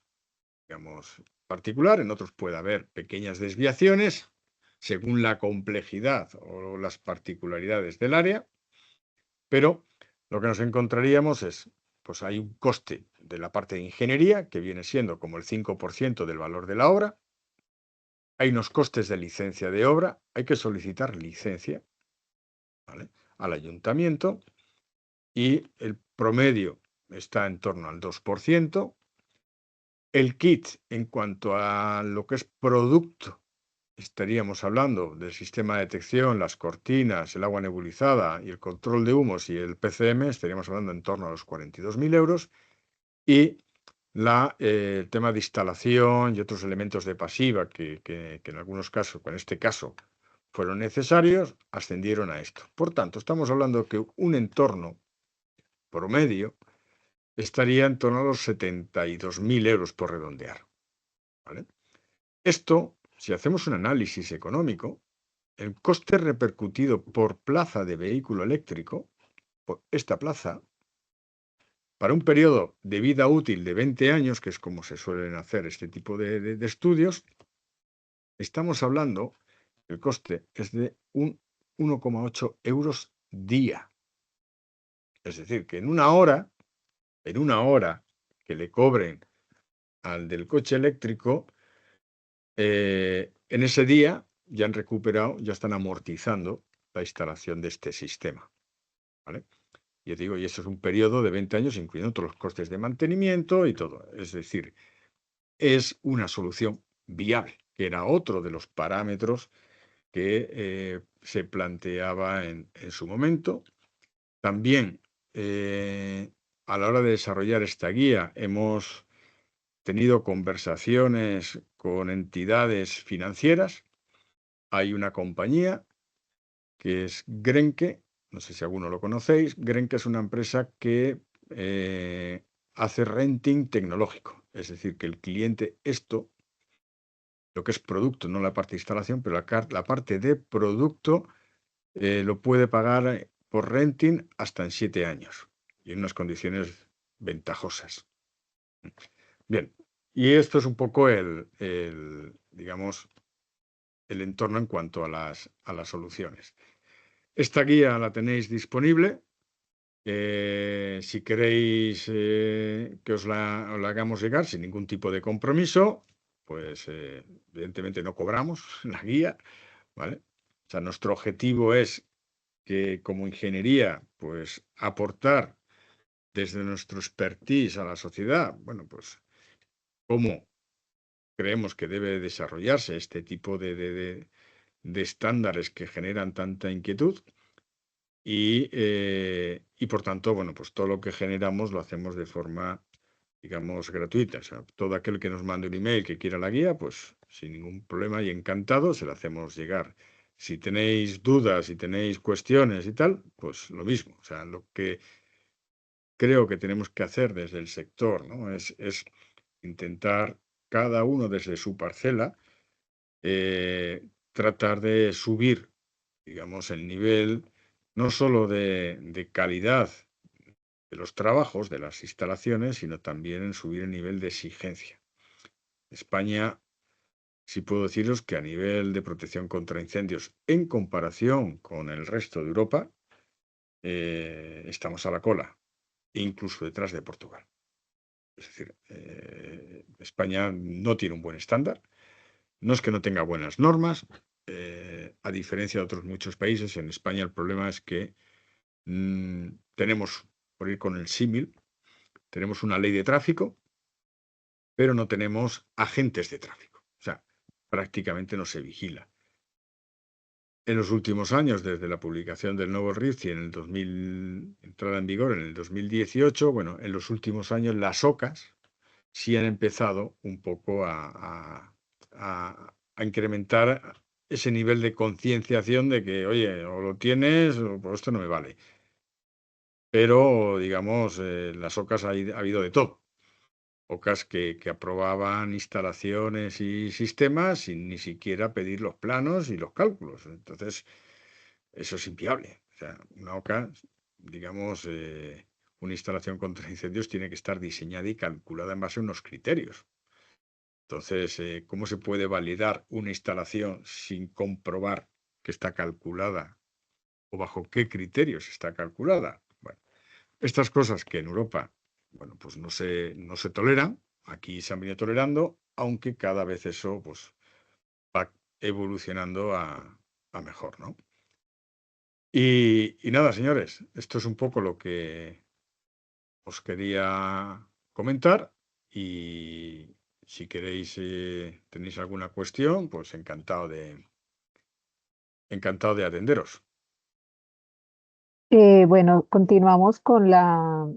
digamos, particular. En otros puede haber pequeñas desviaciones según la complejidad o las particularidades del área, pero lo que nos encontraríamos es, pues hay un coste de la parte de ingeniería que viene siendo como el 5% del valor de la obra. Hay unos costes de licencia de obra, hay que solicitar licencia, ¿vale?, al ayuntamiento, y el promedio está en torno al 2%. El kit, en cuanto a lo que es producto, estaríamos hablando del sistema de detección, las cortinas, el agua nebulizada y el control de humos y el PCM, estaríamos hablando en torno a los 42.000 euros. Y el tema de instalación y otros elementos de pasiva que en algunos casos, en este caso, fueron necesarios, ascendieron a esto. Por tanto, estamos hablando que un entorno promedio estaría en torno a los 72.000 euros por redondear, ¿vale? Esto, si hacemos un análisis económico, el coste repercutido por plaza de vehículo eléctrico, por esta plaza, para un periodo de vida útil de 20 años, que es como se suelen hacer este tipo de estudios, estamos hablando, el coste es de un 1,8 euros día. Es decir, que en una hora que le cobren al del coche eléctrico, en ese día ya han recuperado, ya están amortizando la instalación de este sistema, ¿vale? Yo digo, y eso es un periodo de 20 años, incluyendo todos los costes de mantenimiento y todo. Es decir, es una solución viable, que era otro de los parámetros que se planteaba en su momento. También, a la hora de desarrollar esta guía, hemos tenido conversaciones con entidades financieras. Hay una compañía que es Grenke, no sé si alguno lo conocéis. Grenke es una empresa que hace renting tecnológico, es decir, que el cliente lo que es producto, no la parte de instalación, pero la parte de producto lo puede pagar por renting hasta en 7 años y en unas condiciones ventajosas. Bien, y esto es un poco digamos, el entorno en cuanto a las soluciones. Esta guía la tenéis disponible. Si queréis que os la hagamos llegar sin ningún tipo de compromiso, pues evidentemente no cobramos la guía, ¿vale? O sea, nuestro objetivo es que como ingeniería, pues aportar desde nuestro expertise a la sociedad, bueno, pues cómo creemos que debe desarrollarse este tipo de estándares que generan tanta inquietud. Y por tanto, bueno, pues todo lo que generamos lo hacemos de forma, digamos, gratuita. O sea, todo aquel que nos mande un email que quiera la guía, pues sin ningún problema y encantado se la hacemos llegar. Si tenéis dudas, si tenéis cuestiones y tal, pues lo mismo. O sea, lo que creo que tenemos que hacer desde el sector, ¿no?, es intentar, cada uno desde su parcela, tratar de subir, digamos, el nivel no solo de calidad de los trabajos, de las instalaciones, sino también en subir el nivel de exigencia. España, sí puedo deciros que a nivel de protección contra incendios, en comparación con el resto de Europa, estamos a la cola, incluso detrás de Portugal. Es decir, España no tiene un buen estándar. No es que no tenga buenas normas, a diferencia de otros muchos países. En España el problema es que tenemos, por ir con el símil, tenemos una ley de tráfico, pero no tenemos agentes de tráfico. O sea, prácticamente no se vigila. En los últimos años, desde la publicación del nuevo RIFCI en el 2000, entrada en vigor en el 2018, bueno, en los últimos años las OCAs sí han empezado un poco a incrementar ese nivel de concienciación de que, oye, o lo tienes o por esto no me vale. Pero, digamos, las OCAs ha habido de todo. OCAs que aprobaban instalaciones y sistemas sin ni siquiera pedir los planos y los cálculos. Entonces, eso es inviable. O sea, una OCA, digamos, una instalación contra incendios tiene que estar diseñada y calculada en base a unos criterios. Entonces, ¿cómo se puede validar una instalación sin comprobar que está calculada o bajo qué criterios está calculada? Bueno, estas cosas que en Europa, bueno, pues no se toleran, aquí se han venido tolerando, aunque cada vez eso pues, va evolucionando a mejor, ¿no? Y nada, señores, esto es un poco lo que os quería comentar y si queréis, tenéis alguna cuestión, pues encantado de atenderos. Bueno, continuamos con la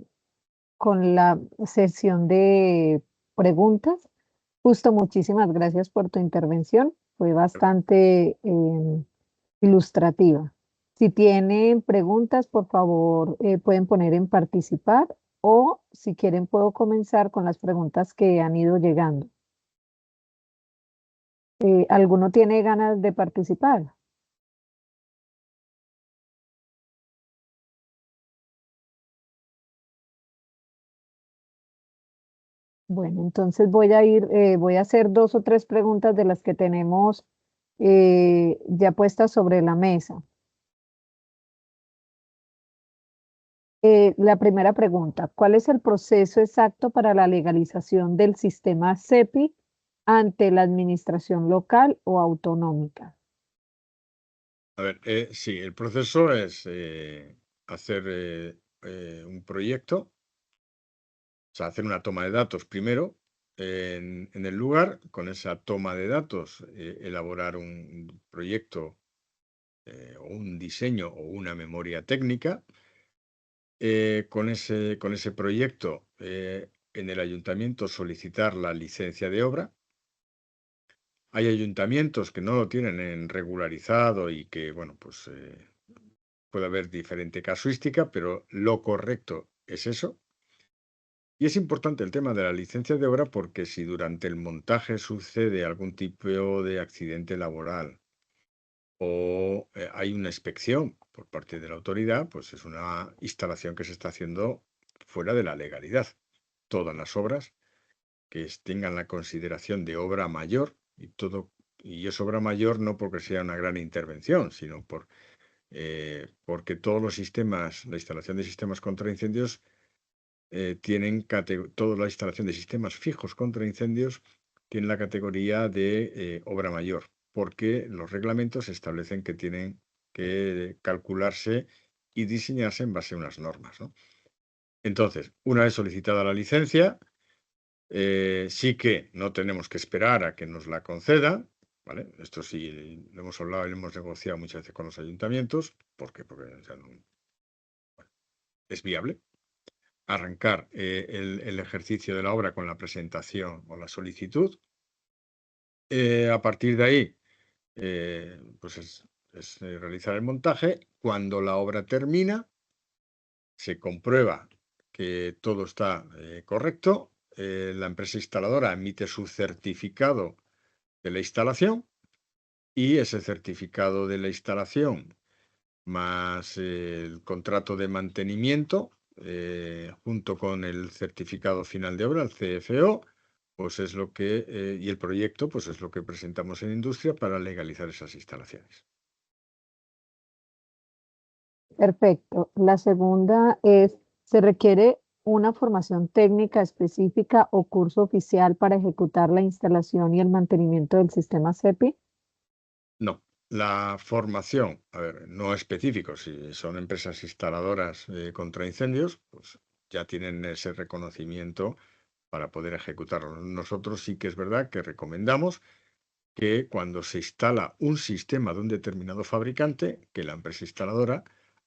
sesión de preguntas. Justo, muchísimas gracias por tu intervención. Fue bastante ilustrativa. Si tienen preguntas, por favor, pueden poner en participar o si quieren puedo comenzar con las preguntas que han ido llegando. ¿Alguno tiene ganas de participar? Bueno, entonces voy a hacer dos o tres preguntas de las que tenemos ya puestas sobre la mesa. La primera pregunta, ¿cuál es el proceso exacto para la legalización del sistema CEPI ante la administración local o autonómica? A ver, sí, el proceso es hacer un proyecto, o sea, hacer una toma de datos primero en el lugar, con esa toma de datos, elaborar un proyecto o un diseño o una memoria técnica. Con ese proyecto en el ayuntamiento solicitar la licencia de obra. Hay ayuntamientos que no lo tienen en regularizado y que, bueno, pues puede haber diferente casuística, pero lo correcto es eso. Y es importante el tema de la licencia de obra porque si durante el montaje sucede algún tipo de accidente laboral o hay una inspección por parte de la autoridad, pues es una instalación que se está haciendo fuera de la legalidad. Todas las obras tengan la consideración de obra mayor y es obra mayor no porque sea una gran intervención, sino porque todos los sistemas, la instalación de sistemas contra incendios toda la instalación de sistemas fijos contra incendios tiene la categoría de obra mayor, porque los reglamentos establecen que tienen que calcularse y diseñarse en base a unas normas, ¿no? Entonces, una vez solicitada la licencia, sí que no tenemos que esperar a que nos la concedan, ¿vale? Esto sí lo hemos hablado y lo hemos negociado muchas veces con los ayuntamientos, porque o sea, es viable arrancar el ejercicio de la obra con la presentación o la solicitud. A partir de ahí, pues es realizar el montaje. Cuando la obra termina, se comprueba que todo está correcto. La empresa instaladora emite su certificado de la instalación y ese certificado de la instalación más el contrato de mantenimiento junto con el certificado final de obra, el CFO, pues es lo que, y el proyecto, pues es lo que presentamos en industria para legalizar esas instalaciones. Perfecto. La segunda es, ¿se requiere una formación técnica específica o curso oficial para ejecutar la instalación y el mantenimiento del sistema CEPI? No, la formación, a ver, no específico, si son empresas instaladoras contra incendios, pues ya tienen ese reconocimiento para poder ejecutarlo. Nosotros sí que es verdad que recomendamos que cuando se instala un sistema de un determinado fabricante, que la empresa instaladora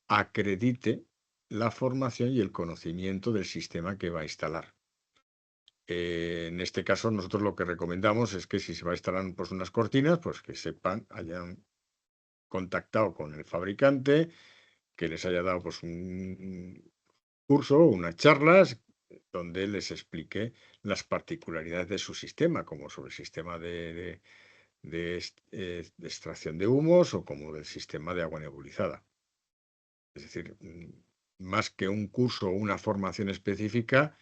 acredite la formación y el conocimiento del sistema que va a instalar. En este caso, nosotros lo que recomendamos es que si se va a instalar pues, unas cortinas, pues que sepan, hayan contactado con el fabricante, que les haya dado pues, un curso, unas charlas, donde les explique las particularidades de su sistema, como sobre el sistema de extracción de humos o como del sistema de agua nebulizada. Es decir, más que un curso o una formación específica,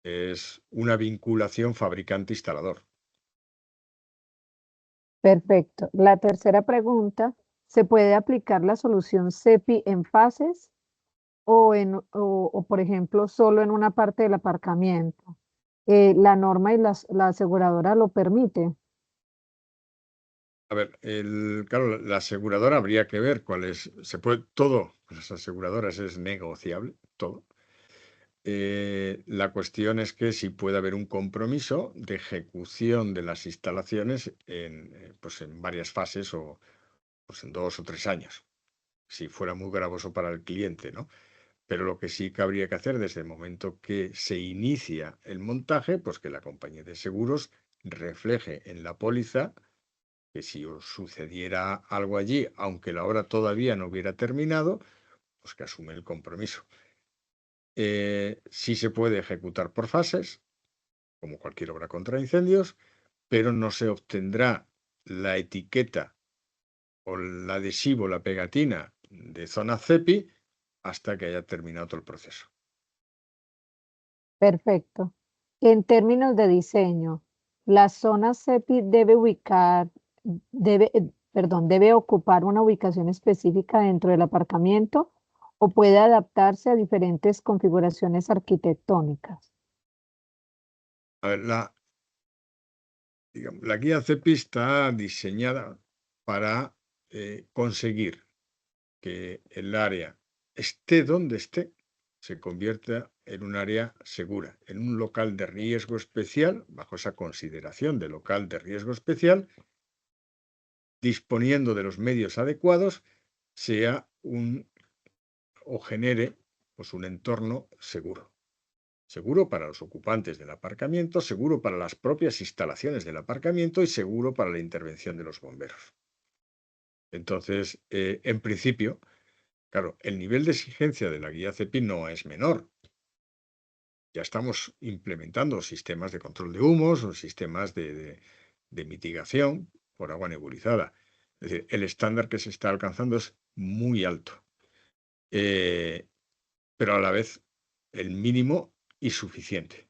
es una vinculación fabricante-instalador. Perfecto. La tercera pregunta, ¿se puede aplicar la solución CEPI en fases o, por ejemplo, solo en una parte del aparcamiento? ¿La norma y la aseguradora lo permite? A ver, claro, la aseguradora habría que ver cuál es, se puede, todo, con las aseguradoras es negociable, todo. La cuestión es que si puede haber un compromiso de ejecución de las instalaciones pues en varias fases o pues en 2 o 3 años, si fuera muy gravoso para el cliente, ¿no? Pero lo que sí que habría que hacer desde el momento que se inicia el montaje, pues que la compañía de seguros refleje en la póliza que si os sucediera algo allí, aunque la obra todavía no hubiera terminado, pues que asume el compromiso. Sí se puede ejecutar por fases, como cualquier obra contra incendios, pero no se obtendrá la etiqueta o el adhesivo, la pegatina de zona CEPI hasta que haya terminado todo el proceso. Perfecto. En términos de diseño, la zona CEPI debe ocupar una ubicación específica dentro del aparcamiento o puede adaptarse a diferentes configuraciones arquitectónicas. A ver, digamos, la guía CEPI está diseñada para conseguir que el área esté donde esté, se convierta en un área segura, en un local de riesgo especial, bajo esa consideración de local de riesgo especial, disponiendo de los medios adecuados, sea o genere pues, un entorno seguro. Seguro para los ocupantes del aparcamiento, seguro para las propias instalaciones del aparcamiento y seguro para la intervención de los bomberos. Entonces, en principio, claro, el nivel de exigencia de la guía CEPI no es menor. Ya estamos implementando sistemas de control de humos o sistemas de mitigación por agua nebulizada. Es decir, el estándar que se está alcanzando es muy alto, pero a la vez el mínimo y suficiente.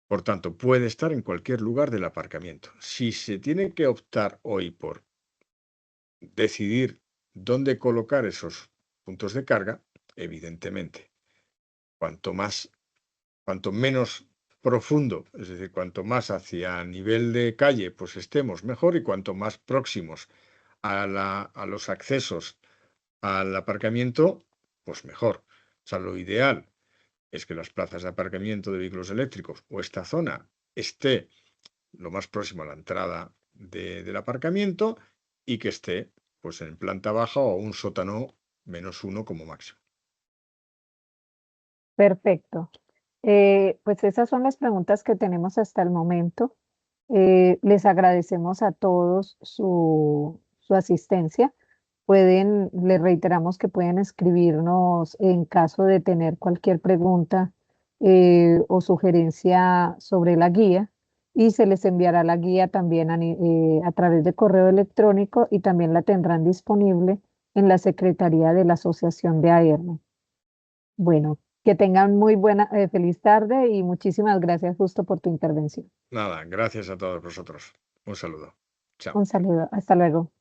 Por tanto, puede estar en cualquier lugar del aparcamiento. Si se tiene que optar hoy por decidir dónde colocar esos puntos de carga, evidentemente, cuanto menos profundo, es decir, cuanto más hacia nivel de calle, pues estemos mejor y cuanto más próximos a los accesos al aparcamiento, pues mejor. O sea, lo ideal es que las plazas de aparcamiento de vehículos eléctricos o esta zona esté lo más próximo a la entrada del aparcamiento y que esté pues en planta baja o un sótano -1 como máximo. Perfecto. Pues esas son las preguntas que tenemos hasta el momento. Les agradecemos a todos su asistencia. Les reiteramos que pueden escribirnos en caso de tener cualquier pregunta o sugerencia sobre la guía y se les enviará la guía también a través de correo electrónico y también la tendrán disponible en la Secretaría de la Asociación de AERNE. Bueno, que tengan muy feliz tarde y muchísimas gracias justo por tu intervención. Nada, gracias a todos vosotros. Un saludo. Chao. Un saludo, hasta luego.